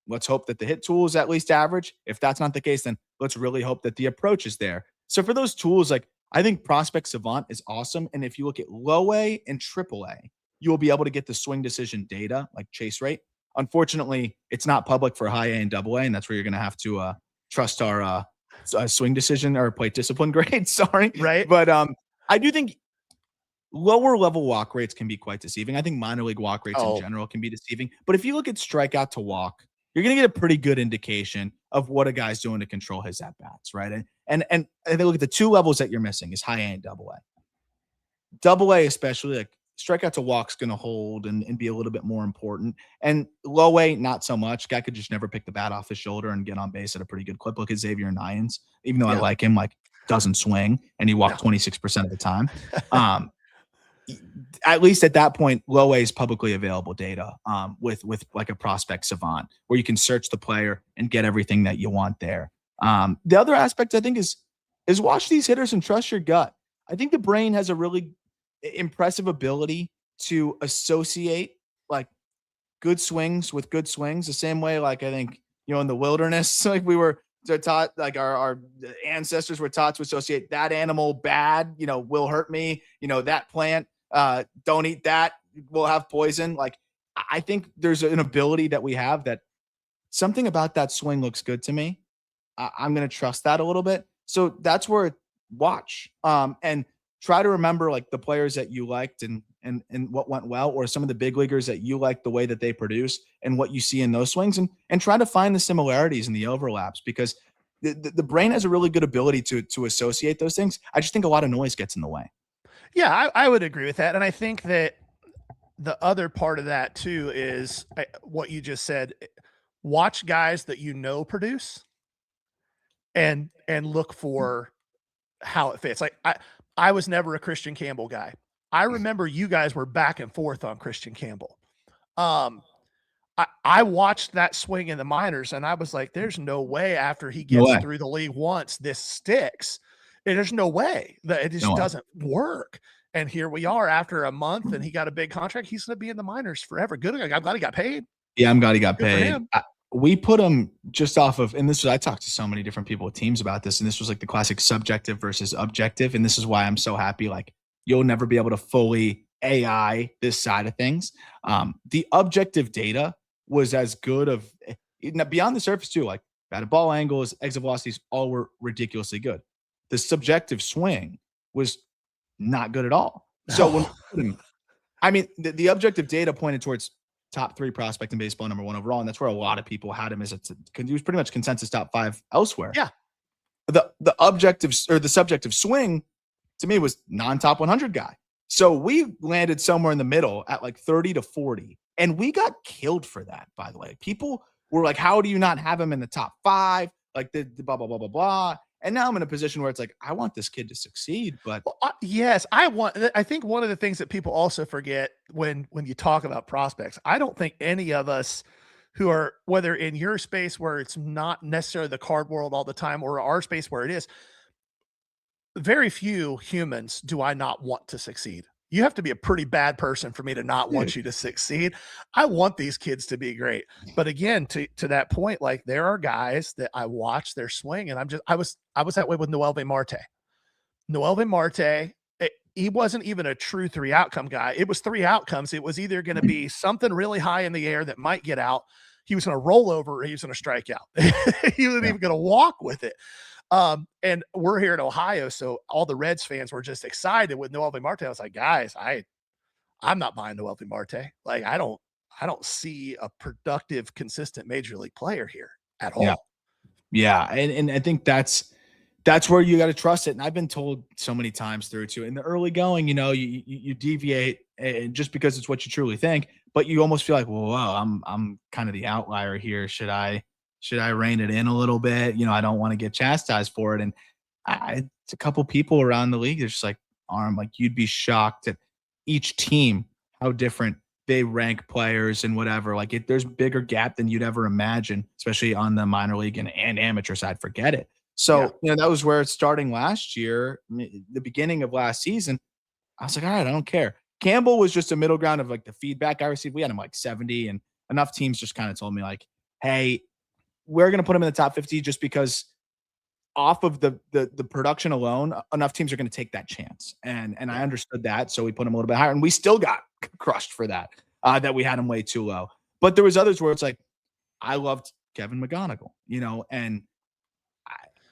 let's hope that the hit tool is at least average. If that's not the case, then let's really hope that the approach is there. So for those tools, like, I think Prospect Savant is awesome. And if you look at low A and triple A, you will be able to get the swing decision data, like chase rate. Unfortunately, it's not public for high A and double A, and that's where you're going to have to trust our swing decision or plate discipline grade. Sorry. Right. But I do think lower level walk rates can be quite deceiving. I think minor league walk rates in general can be deceiving. But if you look at strikeout to walk, you're going to get a pretty good indication of what a guy's doing to control his at-bats, right? And they look at the two levels that you're missing is high A and double A. Double A especially, like, strikeout to walk's going to hold and be a little bit more important. And low A, not so much. Guy could just never pick the bat off his shoulder and get on base at a pretty good clip. Look at Xavier Nyans. Even though I like him, like, doesn't swing, and he walked 26% of the time. At least at that point, low A is publicly available data with like a Prospect Savant, where you can search the player and get everything that you want there. The other aspect, I think, is watch these hitters and trust your gut. I think the brain has a really impressive ability to associate, like, good swings with good swings, the same way, like, I think, in the wilderness, like, we were taught, like, our ancestors were taught to associate that animal bad, will hurt me, that plant, don't eat that, will have poison. Like, I think there's an ability that we have that something about that swing looks good to me. I'm going to trust that a little bit. So that's where watch and try to remember, like, the players that you liked and what went well, or some of the big leaguers that you like the way that they produce and what you see in those swings, and try to find the similarities and the overlaps, because the brain has a really good ability to associate those things. I just think a lot of noise gets in the way. Yeah, I would agree with that. And I think that the other part of that too is what you just said. Watch guys that produce, and look for how it fits. Like I was never a Christian Campbell guy. I remember you guys were back and forth on Christian Campbell. I watched that swing in the minors and I was like, there's no way after he gets through the league once this sticks. And there's no way that it just doesn't work. And here we are after a month and he got a big contract. He's going to be in the minors forever. Good. I'm glad he got paid. Yeah, I'm glad he got paid. We put him just off of, and I talked to so many different people with teams about this, and this was like the classic subjective versus objective. And this is why I'm so happy. Like, you'll never be able to fully AI this side of things. The objective data was as good of beyond the surface too, like batted ball angles, exit velocities, all were ridiculously good. The subjective swing was not good at all. So when the objective data pointed towards top 3 prospect in baseball, number 1 overall, and that's where a lot of people had him as he was pretty much consensus top 5 elsewhere. Yeah. The objective or the subjective swing to me was non-top 100 guy. So we landed somewhere in the middle at like 30 to 40. And we got killed for that, by the way. People were like, how do you not have him in the top 5? Like the blah, blah, blah, blah, blah. And now I'm in a position where it's like, I want this kid to succeed. But yes, I think one of the things that people also forget when you talk about prospects, I don't think any of us who are, whether in your space where it's not necessarily the card world all the time or our space where it is, very few humans do I not want to succeed. You have to be a pretty bad person for me to not want you to succeed. I want these kids to be great. But again, to that point, like there are guys that I watch their swing and I was that way with Noelvi Marte. Noelvi Marte, he wasn't even a true 3 outcome guy. It was 3 outcomes. It was either going to be something really high in the air that might get out. He was going to roll over or he was going to strike out. He wasn't even going to walk with it. And we're here in Ohio, so all the Reds fans were just excited with Noelvi Marte. I was like, guys, I'm not buying Noelvi Marte. Like, I don't see a productive, consistent major league player here at all. Yeah. And I think that's where you got to trust it. And I've been told so many times through too, in the early going, you deviate and just because it's what you truly think, but you almost feel like, well, wow, I'm kind of the outlier here. Should I rein it in a little bit? I don't want to get chastised for it. And it's a couple people around the league. They're just like, Aram, like you'd be shocked at each team, how different they rank players and whatever. Like there's bigger gap than you'd ever imagine, especially on the minor league and amateur side. Forget it. So, that was where it's starting last year, the beginning of last season. I was like, all right, I don't care. Campbell was just a middle ground of like the feedback I received. We had him like 70 and enough teams just kind of told me like, hey, we're going to put him in the top 50 just because off of the production alone, enough teams are going to take that chance. And I understood that. So we put him a little bit higher and we still got crushed for that we had him way too low. But there was others where it's like, I loved Kevin McGonigal, and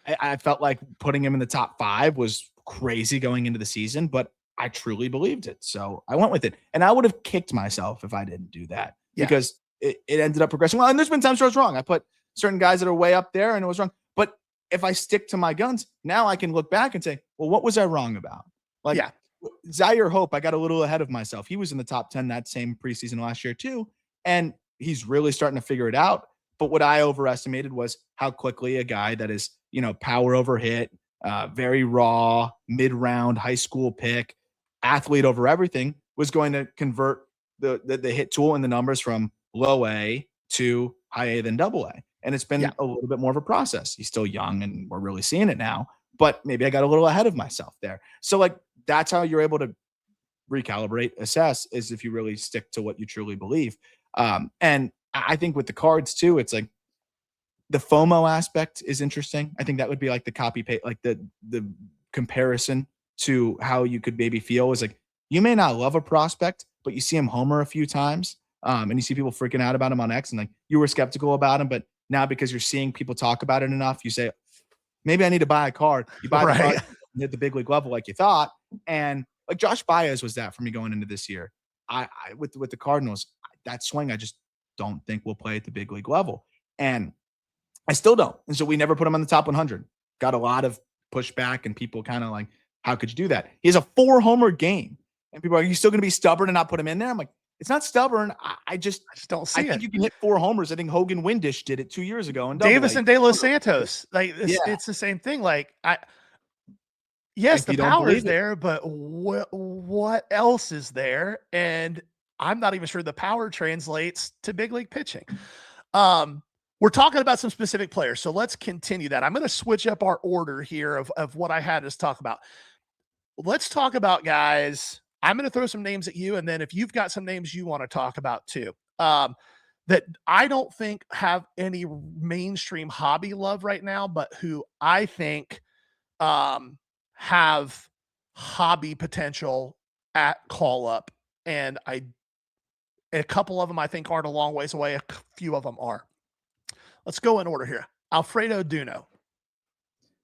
I felt like putting him in the top 5 was crazy going into the season, but I truly believed it. So I went with it and I would have kicked myself if I didn't do that because it ended up progressing well. And there's been times where I was wrong. I put certain guys that are way up there and it was wrong. But if I stick to my guns, now I can look back and say, well, what was I wrong about? Like Zaire Hope, I got a little ahead of myself. He was in the top 10 that same preseason last year too. And he's really starting to figure it out. But what I overestimated was how quickly a guy that is, power over hit, very raw, mid-round, high school pick, athlete over everything was going to convert the hit tool and the numbers from low A to high A then double A. And it's been a little bit more of a process. He's still young and we're really seeing it now, but maybe I got a little ahead of myself there. So like, that's how you're able to recalibrate, assess is if you really stick to what you truly believe. And I think with the cards too, it's like the FOMO aspect is interesting. I think that would be like the copy paste, like the comparison to how you could maybe feel is like, you may not love a prospect, but you see him homer a few times. And you see people freaking out about him on X and like you were skeptical about him, but now because you're seeing people talk about it enough, you say, maybe I need to buy a card. You buy the card and hit the big league level like you thought. And like Josh Baez was that for me going into this year. I with the Cardinals, that swing, I just don't think we'll play at the big league level. And I still don't. And so we never put him on the top 100. Got a lot of pushback and people kind of like, how could you do that? He has a 4-homer game. And people are like, are you still going to be stubborn and not put him in there? I'm like, It's not stubborn. I just don't see I think it. you can hit 4 homers. I think Hogan Windish did it 2 years ago. And Davis and De Los Santos, like it's the same thing. Like yes, the power is there, but what else is there? And I'm not even sure the power translates to big league pitching. We're talking about some specific players, so let's continue that. I'm going to switch up our order here of what I had us talk about. Let's talk about guys. I'm going to throw some names at you, and then if you've got some names you want to talk about too, that I don't think have any mainstream hobby love right now, but who I think have hobby potential at call up. And a couple of them I think aren't a long ways away. A few of them are. Let's go in order here. Alfredo Duno.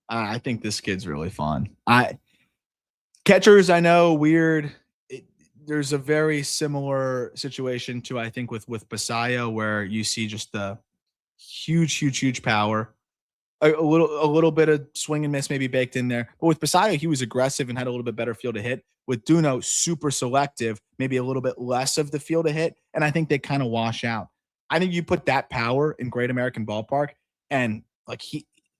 I think this kid's really fun. Catchers, I know, weird. There's a very similar situation to, I think, with Basayo, where you see just the huge power, a little bit of swing and miss maybe baked in there. But with Basayo, he was aggressive and had a little bit better feel to hit. With Duno, super selective, maybe a little bit less of the feel to hit, and I think they kind of wash out. I think you put that power in Great American Ballpark, and like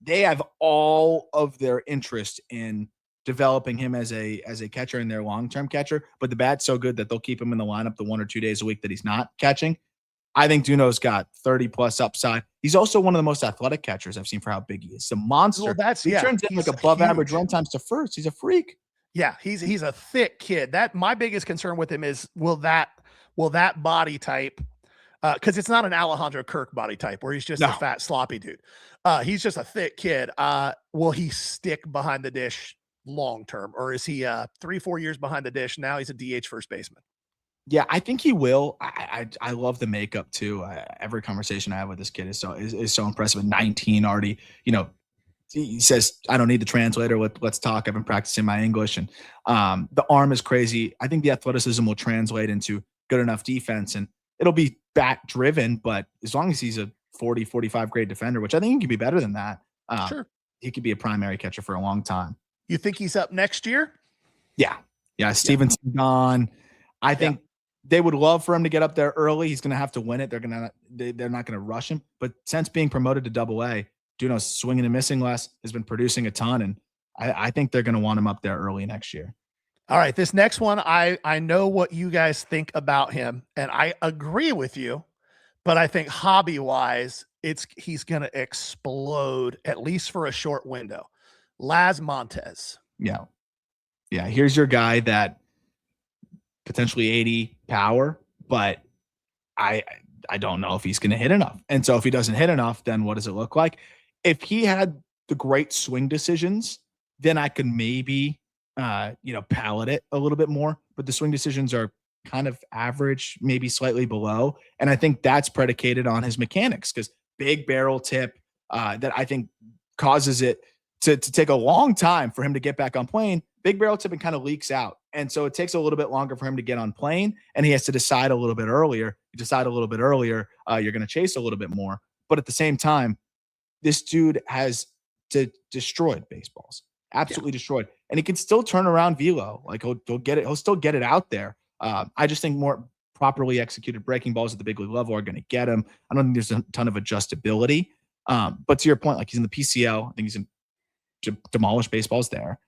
they have all of their interest in developing him as a catcher and their long-term catcher, but the bat's so good that they'll keep him in the lineup the 1 or 2 days a week that he's not catching. I think Duno's got 30 plus upside. He's also one of the most athletic catchers I've seen for how big he is. He's a monster. Well, he turns in like above average run times to first. He's a freak. Yeah, he's a thick kid. That my biggest concern with him is will that body type, because it's not an Alejandro Kirk body type where he's just a fat sloppy dude. He's just a thick kid. Will he stick behind the dish long term, or is he 3-4 years behind the dish? Now he's a DH first baseman. Yeah, I think he will. I love the makeup too. Every conversation I have with this kid is so impressive. At 19 already, he says, I don't need the translator. Let's talk. I've been practicing my English, and the arm is crazy. I think the athleticism will translate into good enough defense, and it'll be bat driven, but as long as he's a 40, 45 grade defender, which I think he could be better than that. Sure. He could be a primary catcher for a long time. You think he's up next year? Yeah. Stevenson gone. I think they would love for him to get up there early. He's going to have to win it. They're not going to rush him. But since being promoted to Double-A, Duno's swinging and missing less, has been producing a ton, and I think they're going to want him up there early next year. All right, this next one, I know what you guys think about him, and I agree with you, but I think hobby-wise, he's going to explode, at least for a short window. Laz Montes. Yeah. Here's your guy that potentially 80 power, but I don't know if he's going to hit enough. And so if he doesn't hit enough, then what does it look like? If he had the great swing decisions, then I could maybe, palate it a little bit more, but the swing decisions are kind of average, maybe slightly below. And I think that's predicated on his mechanics, because big barrel tip that I think causes it to take a long time for him to get back on plane. Big barrel tipping kind of leaks out. And so it takes a little bit longer for him to get on plane, and he has to decide a little bit earlier. You decide a little bit earlier, you're going to chase a little bit more. But at the same time, this dude has destroyed baseballs, absolutely destroyed. And he can still turn around velo. Like he'll get it. He'll still get it out there. I just think more properly executed breaking balls at the big league level are going to get him. I don't think there's a ton of adjustability. But to your point, like he's in the PCL, I think he's in demolish baseballs there.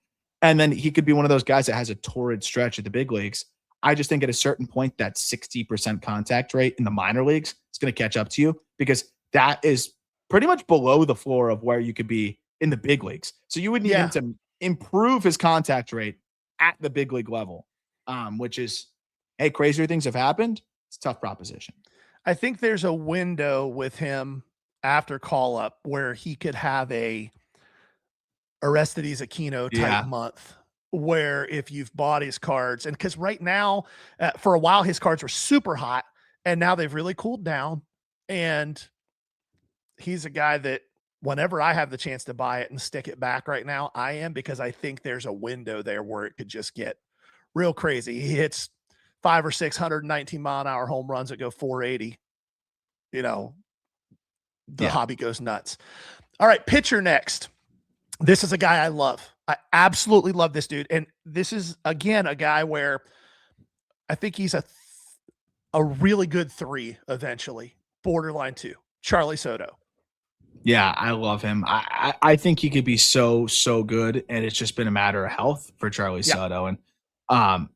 And then he could be one of those guys that has a torrid stretch at the big leagues. I just think at a certain point, that 60% contact rate in the minor leagues is going to catch up to you, because that is pretty much below the floor of where you could be in the big leagues. So you would need him to improve his contact rate at the big league level, which is, hey, crazier things have happened. It's a tough proposition. I think there's a window with him after call up where he could have a Aristides Aquino type month, where if you've bought his cards, and because right now, for a while, his cards were super hot, and now they've really cooled down. And he's a guy that whenever I have the chance to buy it and stick it back right now, I am, because I think there's a window there where it could just get real crazy. He hits 5 or 6 119-mile-an-hour home runs that go 480. The hobby goes nuts. All right, pitcher next. This is a guy I love. I absolutely love this dude. And this is, again, a guy where I think he's a really good 3 eventually, borderline 2. Charlie Soto. Yeah, I love him. I think he could be so good, and it's just been a matter of health for Charlie Soto. And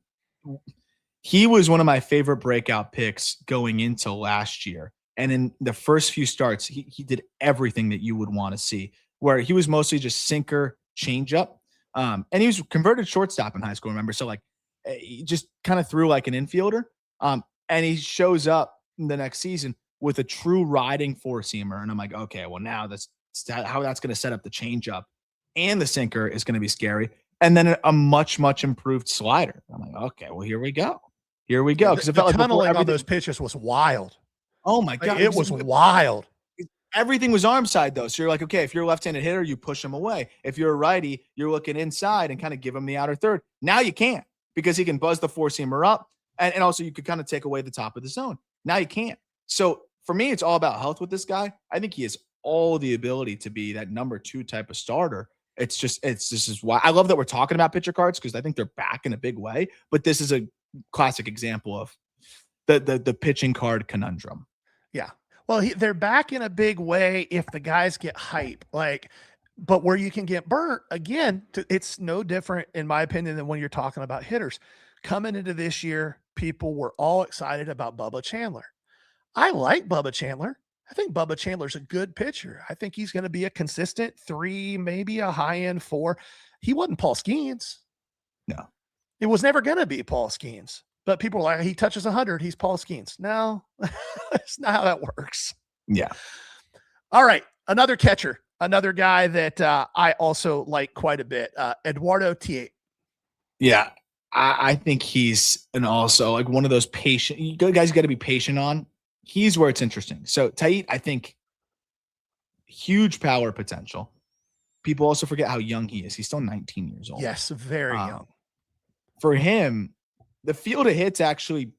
he was one of my favorite breakout picks going into last year. And in the first few starts, he did everything that you would want to see, where he was mostly just sinker, changeup. And he was converted shortstop in high school, remember? So, like, he just kind of threw like an infielder. And he shows up in the next season with a true riding four-seamer. And I'm like, okay, well, now that's how that's going to set up the changeup. And the sinker is going to be scary. And then a much, much improved slider. I'm like, okay, well, here we go. Here we go. Because the tunneling on those pitches was wild. Oh, my God. It was wild. Everything was arm side, though. So you're like, okay, if you're a left-handed hitter, you push him away. If you're a righty, you're looking inside and kind of give him the outer third. Now you can't, because he can buzz the four-seamer up. And also you could kind of take away the top of the zone. Now you can't. So for me, it's all about health with this guy. I think he has all the ability to be that number 2 type of starter. This is why I love that we're talking about pitcher cards, because I think they're back in a big way. But this is a classic example of the pitching card conundrum. Yeah. Well, they're back in a big way if the guys get hype. But where you can get burnt, again, it's no different, in my opinion, than when you're talking about hitters. Coming into this year, people were all excited about Bubba Chandler. I like Bubba Chandler. I think Bubba Chandler's a good pitcher. I think he's going to be a consistent 3, maybe a high-end 4. He wasn't Paul Skeens. No. It was never going to be Paul Skeens. But people were like, he touches 100, he's Paul Skeens. No, that's not how that works. Yeah. All right. Another catcher, another guy that I also like quite a bit, Eduardo Tate. Yeah. I think he's also like one of those patient guys you got to be patient on. He's where it's interesting. So Tate, I think, huge power potential. People also forget how young he is. He's still 19 years old. Yes, very young. For him, the field of hits actually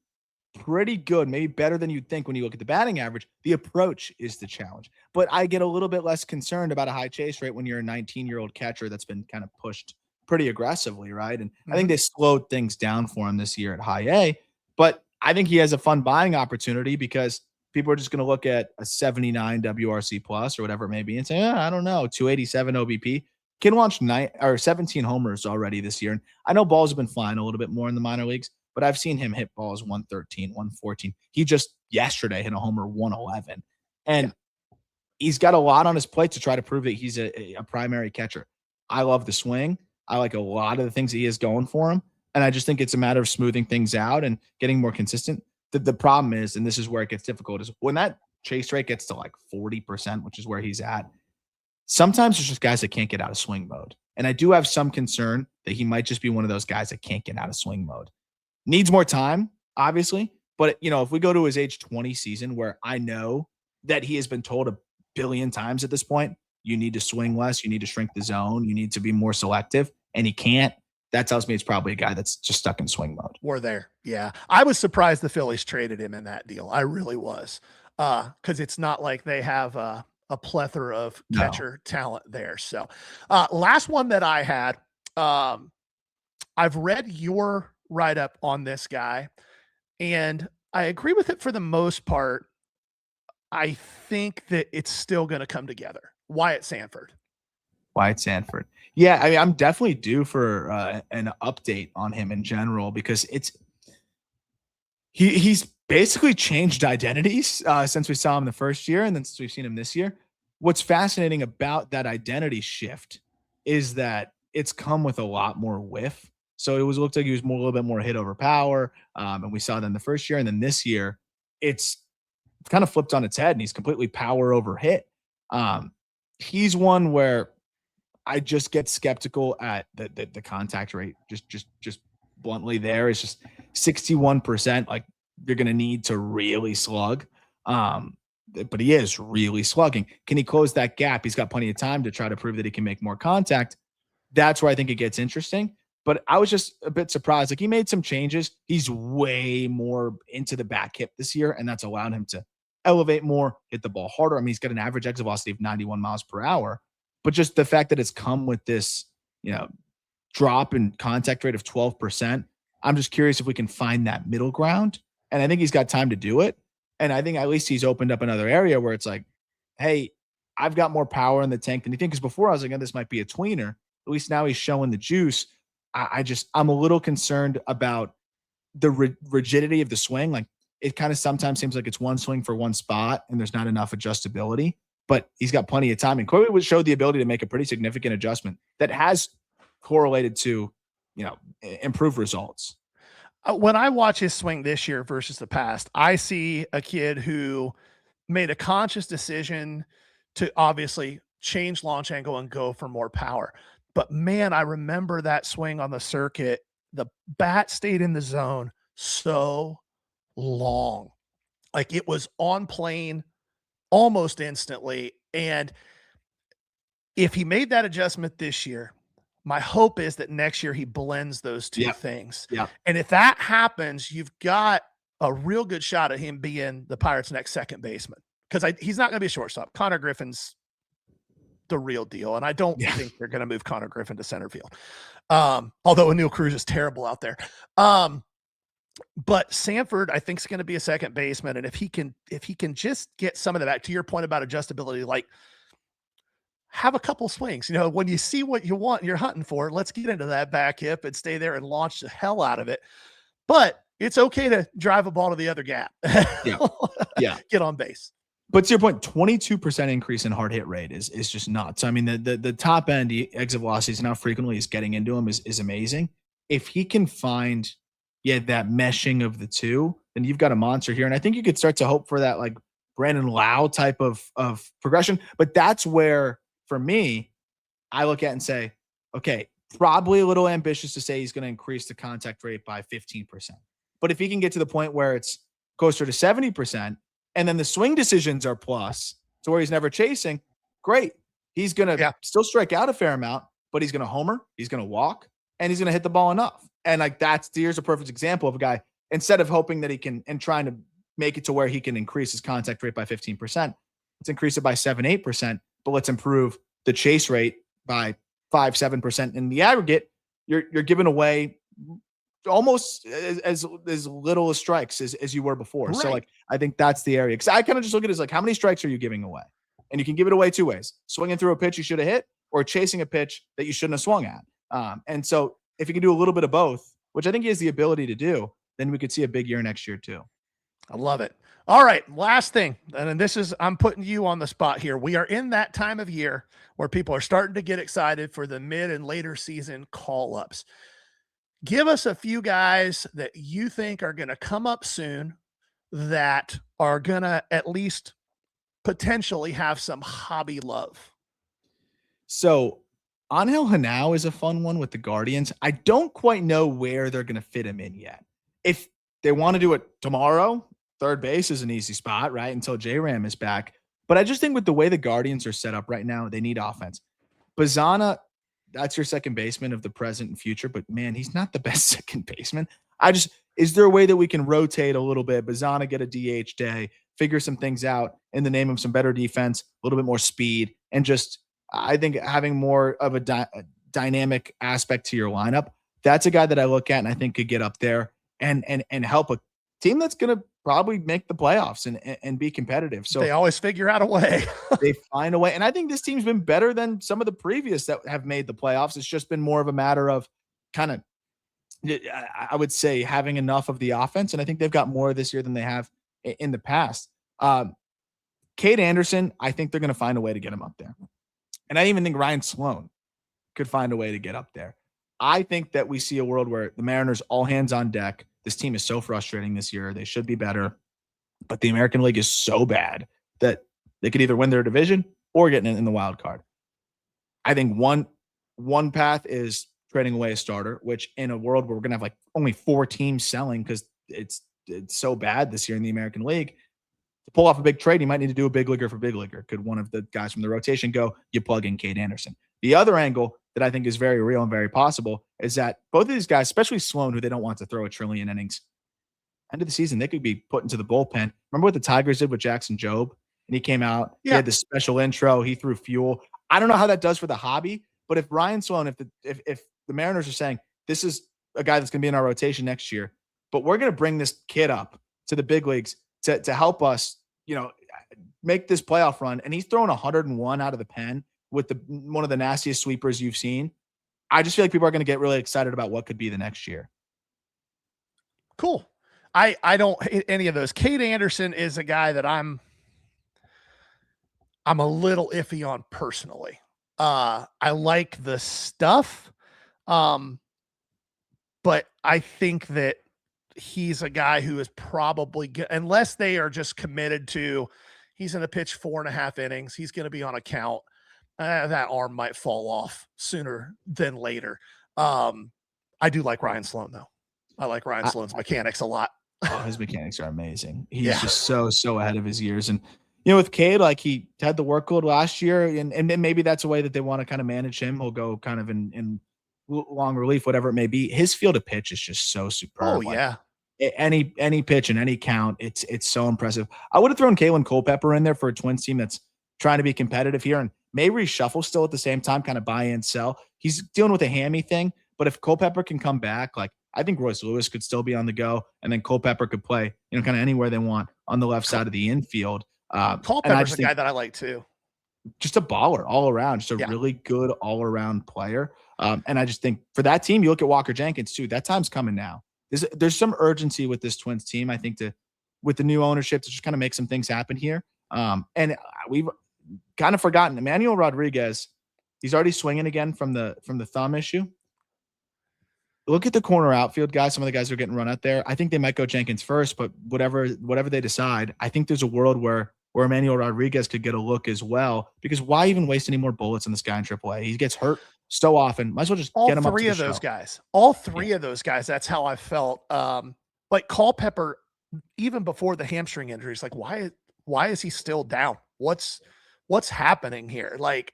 pretty good, maybe better than you'd think when you look at the batting average. The approach is the challenge. But I get a little bit less concerned about a high chase rate when you're a 19-year-old catcher that's been kind of pushed pretty aggressively, right? And I think they slowed things down for him this year at high A. But I think he has a fun buying opportunity, because people are just going to look at a 79 WRC plus or whatever it may be and say, I don't know, 287 OBP. Can launch 17 homers already this year. And I know balls have been flying a little bit more in the minor leagues, but I've seen him hit balls 113, 114. He just yesterday hit a homer 111. And he's got a lot on his plate to try to prove that he's a primary catcher. I love the swing. I like a lot of the things that he has going for him. And I just think it's a matter of smoothing things out and getting more consistent. The problem is, and this is where it gets difficult, is when that chase rate gets to like 40%, which is where he's at, sometimes there's just guys that can't get out of swing mode. And I do have some concern that he might just be one of those guys that can't get out of swing mode. Needs more time, obviously. But, if we go to his age 20 season, where I know that he has been told a billion times at this point, you need to swing less, you need to shrink the zone, you need to be more selective, and he can't, that tells me it's probably a guy that's just stuck in swing mode. We're there. Yeah. I was surprised the Phillies traded him in that deal. I really was. Because it's not like they have a plethora of catcher talent there. So last one that I had, I've read your write-up on this guy, and I agree with it for the most part. I think that it's still going to come together. Wyatt Sanford. Yeah, I mean, I'm definitely due for an update on him in general, because he's basically changed identities since we saw him the first year, and then since we've seen him this year. What's fascinating about that identity shift is that it's come with a lot more whiff. So it looked like he was a little bit more hit over power, and we saw that in the first year, and then this year it's kind of flipped on its head, and he's completely power over hit. He's one where I just get skeptical at the contact rate. Just bluntly, there is just 61%. Like, you're going to need to really slug. But he is really slugging. Can he close that gap? He's got plenty of time to try to prove that he can make more contact. That's where I think it gets interesting. But I was just a bit surprised. Like, he made some changes. He's way more into the back hip this year, and that's allowed him to elevate more, hit the ball harder. I mean, he's got an average exit velocity of 91 miles per hour. But just the fact that it's come with this, drop in contact rate of 12%, I'm just curious if we can find that middle ground. And I think he's got time to do it. And I think at least he's opened up another area where it's like, hey, I've got more power in the tank than you think. Because before I was like, oh, this might be a tweener. At least now he's showing the juice. I'm a little concerned about the rigidity of the swing. Like, it kind of sometimes seems like it's one swing for one spot and there's not enough adjustability, but he's got plenty of time. And Corey would show the ability to make a pretty significant adjustment that has correlated to, improved results. When I watch his swing this year versus the past, I see a kid who made a conscious decision to obviously change launch angle and go for more power. But man, I remember that swing on the circuit. The bat stayed in the zone so long. Like, it was on plane almost instantly. And if he made that adjustment this year, my hope is that next year he blends those two things. Yeah. And if that happens, you've got a real good shot at him being the Pirates' next second baseman. Because he's not going to be a shortstop. Connor Griffin's the real deal. And I don't think they're going to move Connor Griffin to center field. Although Anil Cruz is terrible out there. But Sanford, I think, is going to be a second baseman. And if he can just get some of that back, to your point about adjustability, like, have a couple swings, when you see what you want, you're hunting for, let's get into that back hip and stay there and launch the hell out of it. But it's okay to drive a ball to the other gap. Yeah. Get on base. But to your point, 22% increase in hard hit rate is just nuts. I mean, the top end exit velocities and how frequently he's getting into him is amazing. If he can find, that meshing of the two, then you've got a monster here. And I think you could start to hope for that, like, Brandon Lau type of progression. But that's where, for me, I look at and say, okay, probably a little ambitious to say he's going to increase the contact rate by 15%. But if he can get to the point where it's closer to 70%, and then the swing decisions are plus to where he's never chasing, great. He's going to still strike out a fair amount, but he's going to homer, he's going to walk, and he's going to hit the ball enough. And like, here's a perfect example of a guy, instead of hoping that he can and trying to make it to where he can increase his contact rate by 15%, let's increase it by 7-8%, but let's improve the chase rate by 5-7%. In the aggregate, you're giving away almost as little as strikes as you were before. Right. So like, I think that's the area. Cause I kind of just look at it as like, how many strikes are you giving away? And you can give it away two ways: swinging through a pitch you should have hit, or chasing a pitch that you shouldn't have swung at. And so if you can do a little bit of both, which I think he has the ability to do, then we could see a big year next year too. I love it. All right. Last thing. And then I'm putting you on the spot here. We are in that time of year where people are starting to get excited for the mid and later season call-ups. Give us a few guys that you think are going to come up soon that are going to at least potentially have some hobby love. So Angel Hanau is a fun one with the Guardians. I don't quite know where they're going to fit him in yet. If they want to do it tomorrow, third base is an easy spot, right? Until J-Ram is back. But I just think with the way the Guardians are set up right now, they need offense. Bazana, that's your second baseman of the present and future, but man, he's not the best second baseman. Is there a way that we can rotate a little bit? Bazana get a DH day, figure some things out in the name of some better defense, a little bit more speed, and just, I think, having more of a dynamic aspect to your lineup. That's a guy that I look at and I think could get up there and help a team that's going to probably make the playoffs and be competitive. So they always figure out a way. They find a way. And I think this team's been better than some of the previous that have made the playoffs. It's just been more of a matter of kind of, I would say, having enough of the offense. And I think they've got more this year than they have in the past. Cade Anderson, I think they're going to find a way to get him up there. And I even think Ryan Sloan could find a way to get up there. I think that we see a world where the Mariners all hands on deck. This team is so frustrating this year. They should be better, but the American League is so bad that they could either win their division or get in the wild card. I think one path is trading away a starter, which in a world where we're going to have like only 4 teams selling because it's so bad this year in the American League, to pull off a big trade, you might need to do a big leaguer for big leaguer. Could one of the guys from the rotation go? You plug in Cade Anderson. The other angle that I think is very real and very possible is that both of these guys, especially Sloan, who they don't want to throw a trillion innings, end of the season, they could be put into the bullpen. Remember what the Tigers did with Jackson Jobe? And he came out, He had this special intro, he threw fuel. I don't know how that does for the hobby, but if Ryan Sloan, if the Mariners are saying, this is a guy that's going to be in our rotation next year, but we're going to bring this kid up to the big leagues to help us, make this playoff run. And he's throwing 101 out of the pen with one of the nastiest sweepers you've seen. I just feel like people are going to get really excited about what could be the next year. Cool. I don't hate any of those. Cade Anderson is a guy that I'm a little iffy on personally. I like the stuff. But I think that he's a guy who is probably good, unless they are just committed to, he's going to pitch 4.5 innings. He's going to be on a count. That arm might fall off sooner than later. I do like Ryan Sloan though. I like Ryan Sloan's mechanics a lot. His mechanics are amazing. He's just so ahead of his years. And, with Cade, like he had the workload last year and then maybe that's a way that they want to kind of manage him. He'll go kind of in long relief, whatever it may be. His field of pitch is just so superb. Oh yeah. Any pitch and any count. It's so impressive. I would have thrown Kalen Culpepper in there for a Twins team that's trying to be competitive here and may reshuffle still at the same time, kind of buy and sell. He's dealing with a hammy thing, but if Culpepper can come back, like I think Royce Lewis could still be on the go, and then Culpepper could play, kind of anywhere they want on the left side of the infield. Culpepper's a guy that I like too. Just a baller all around, just a really good all around player. And I just think for that team, you look at Walker Jenkins too. That time's coming now. There's some urgency with this Twins team. I think with the new ownership to just kind of make some things happen here. And we've kind of forgotten Emmanuel Rodriguez. He's already swinging again from the thumb issue. Look at the corner outfield guys. Some of the guys are getting run out there. I think they might go Jenkins first, but whatever they decide, I think there's a world where Emmanuel Rodriguez could get a look as well, because why even waste any more bullets on this guy in AAA? He gets hurt so often. Might as well just get him up to the show. All three of those guys. That's how I felt. Like Culpepper, even before the hamstring injuries, like why is he still down? What's happening here? Like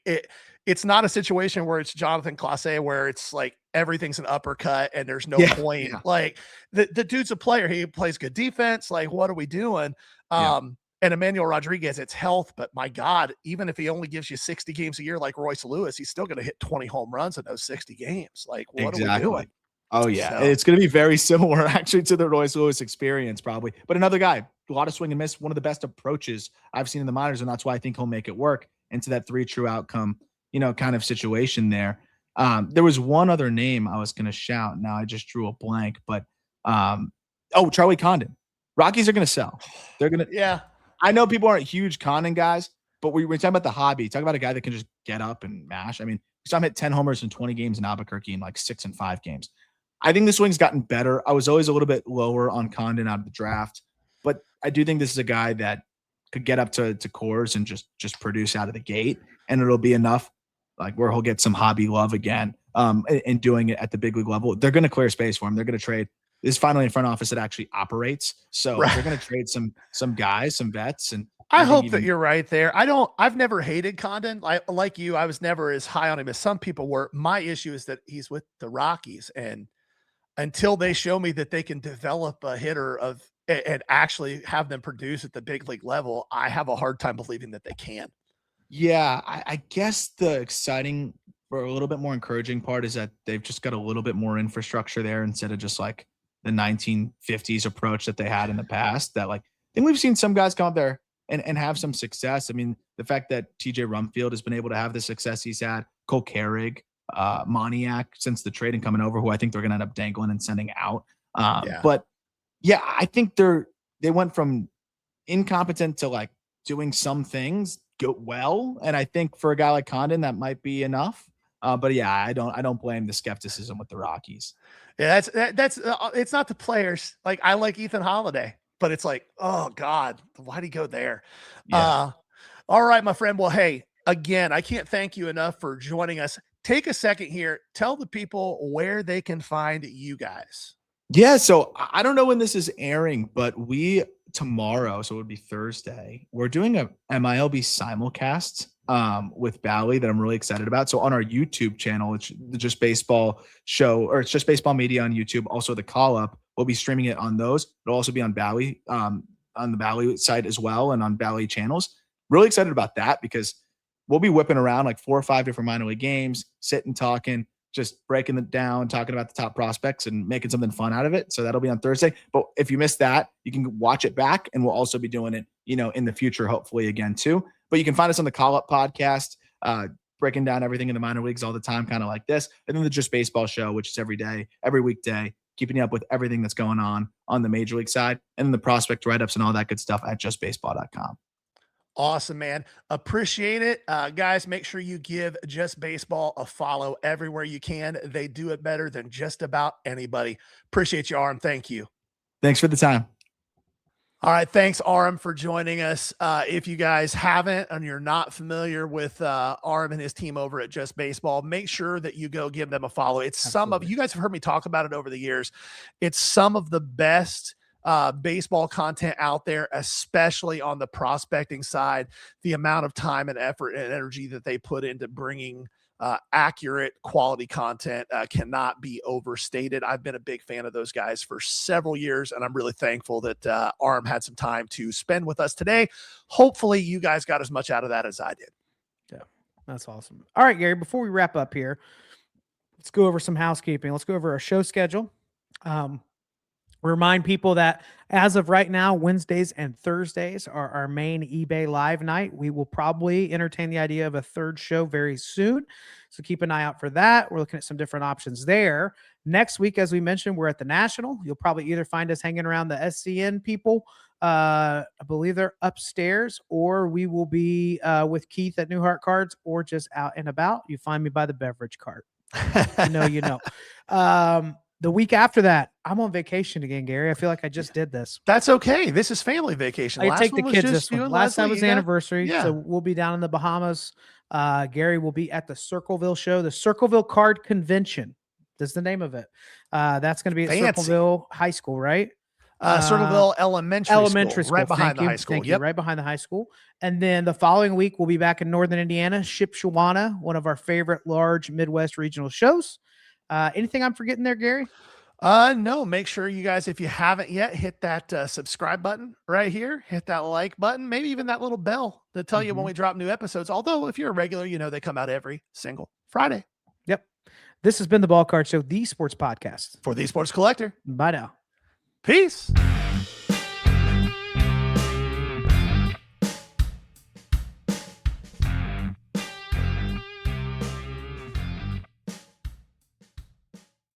it's not a situation where it's Jonathan Clase where it's like everything's an uppercut and there's no point. Yeah. Like the dude's a player. He plays good defense. Like, what are we doing? And Emmanuel Rodriguez, it's health, but my God, even if he only gives you 60 games a year like Royce Lewis, he's still going to hit 20 home runs in those 60 games. Like, what are we doing? Oh, yeah. So, it's going to be very similar, actually, to the Royce Lewis experience, probably. But another guy, a lot of swing and miss, one of the best approaches I've seen in the minors, and that's why I think he'll make it work into that 3 true outcome, kind of situation there. There was one other name I was going to shout. Now I just drew a blank, but Charlie Condon. Rockies are going to sell. They're going to I know people aren't huge Condon guys, but we're talking about the hobby. Talk about a guy that can just get up and mash. I mean, we saw him hit 10 homers in 20 games in Albuquerque in like 6 and 5 games. I think the swing's gotten better. I was always a little bit lower on Condon out of the draft, but I do think this is a guy that could get up to Coors and just produce out of the gate, and it'll be enough like where he'll get some hobby love again and doing it at the big league level. They're going to clear space for him. They're going to trade. This is finally a front office that actually operates. So they're going to trade some guys, some vets. And I hope that you're right there. I've never hated Condon. Like you, I was never as high on him as some people were. My issue is that he's with the Rockies, and until they show me that they can develop a hitter and actually have them produce at the big league level, I have a hard time believing that they can. Yeah, I guess the exciting or a little bit more encouraging part is that they've just got a little bit more infrastructure there instead of just like the 1950s approach that they had in the past. That, like, I think we've seen some guys come up there and have some success. I mean, the fact that TJ Rumfield has been able to have the success he's had, Cole Carrig, Moniak since the trade and coming over, who I think they're going to end up dangling and sending out. But yeah, I think they went from incompetent to like doing some things go well. And I think for a guy like Condon, that might be enough. But yeah, I don't blame the skepticism with the Rockies. Yeah, that's it's not the players. Like, I like Ethan Holiday, but it's like, oh God, why'd he go there? Yeah. All right, my friend. Well, hey, again, I can't thank you enough for joining us. Take a second here. Tell the people where they can find you guys. Yeah. So I don't know when this is airing, but tomorrow, so it would be Thursday, we're doing a MILB simulcast with Bally that I'm really excited about. So on our YouTube channel, it's Just Baseball Show, or it's Just Baseball Media on YouTube. Also the Call Up, we'll be streaming it on those. It'll also be on Bally, on the Bally site as well, and on Bally channels. Really excited about that because we'll be whipping around like 4 or 5 different minor league games, sitting, talking, just breaking it down, talking about the top prospects and making something fun out of it. So that'll be on Thursday. But if you missed that, you can watch it back, and we'll also be doing it, in the future, hopefully again too. But you can find us on the Call Up podcast, breaking down everything in the minor leagues all the time, kind of like this. And then the Just Baseball show, which is every day, every weekday, keeping you up with everything that's going on the major league side, and then the prospect write-ups and all that good stuff at justbaseball.com. Awesome, man. Appreciate it. Guys, make sure you give Just Baseball a follow everywhere you can. They do it better than just about anybody. Appreciate you, Aram. Thank you. Thanks for the time. All right. Thanks, Aram, for joining us. If you guys haven't and you're not familiar with Aram and his team over at Just Baseball, make sure that you go give them a follow. It's Absolutely. you guys have heard me talk about it over the years. It's some of the best baseball content out there, especially on the prospecting side. The amount of time and effort and energy that they put into bringing accurate quality content cannot be overstated. I've been a big fan of those guys for several years, and I'm really thankful that Aram had some time to spend with us today. Hopefully you guys got as much out of that as I did. Yeah, that's awesome. All right, Gary, before we wrap up here, let's go over some housekeeping. Let's go over our show schedule. Remind people that as of right now, Wednesdays and Thursdays are our main eBay Live night. We will probably entertain the idea of a third show very soon, so keep an eye out for that. We're looking at some different options there. Next week, as we mentioned, we're at the National. You'll probably either find us hanging around the SCN people. I believe they're upstairs, or we will be with Keith at New Heart Cards, or just out and about. You find me by the beverage cart. You know. The week after that, I'm on vacation again, Gary. I feel like I just did this. That's okay. This is family vacation. I take the kids this one. Last time was the anniversary, yeah. so we'll be down in the Bahamas. Gary will be at the Circleville show, the Circleville Card Convention. That's the name of it. That's going to be at Circleville High School, right? Circleville Elementary School, right behind the high school. Thank you. Right behind the high school. And then the following week, we'll be back in Northern Indiana, Shipshewana, one of our favorite large Midwest regional shows. Anything I'm forgetting there, Gary? No, make sure you guys, if you haven't yet, hit that subscribe button right here, hit that like button, maybe even that little bell to tell you when we drop new episodes. Although if you're a regular, they come out every single Friday. Yep. This has been the Ballcard Show, the sports podcast For the Sports Collector. Bye now. Peace.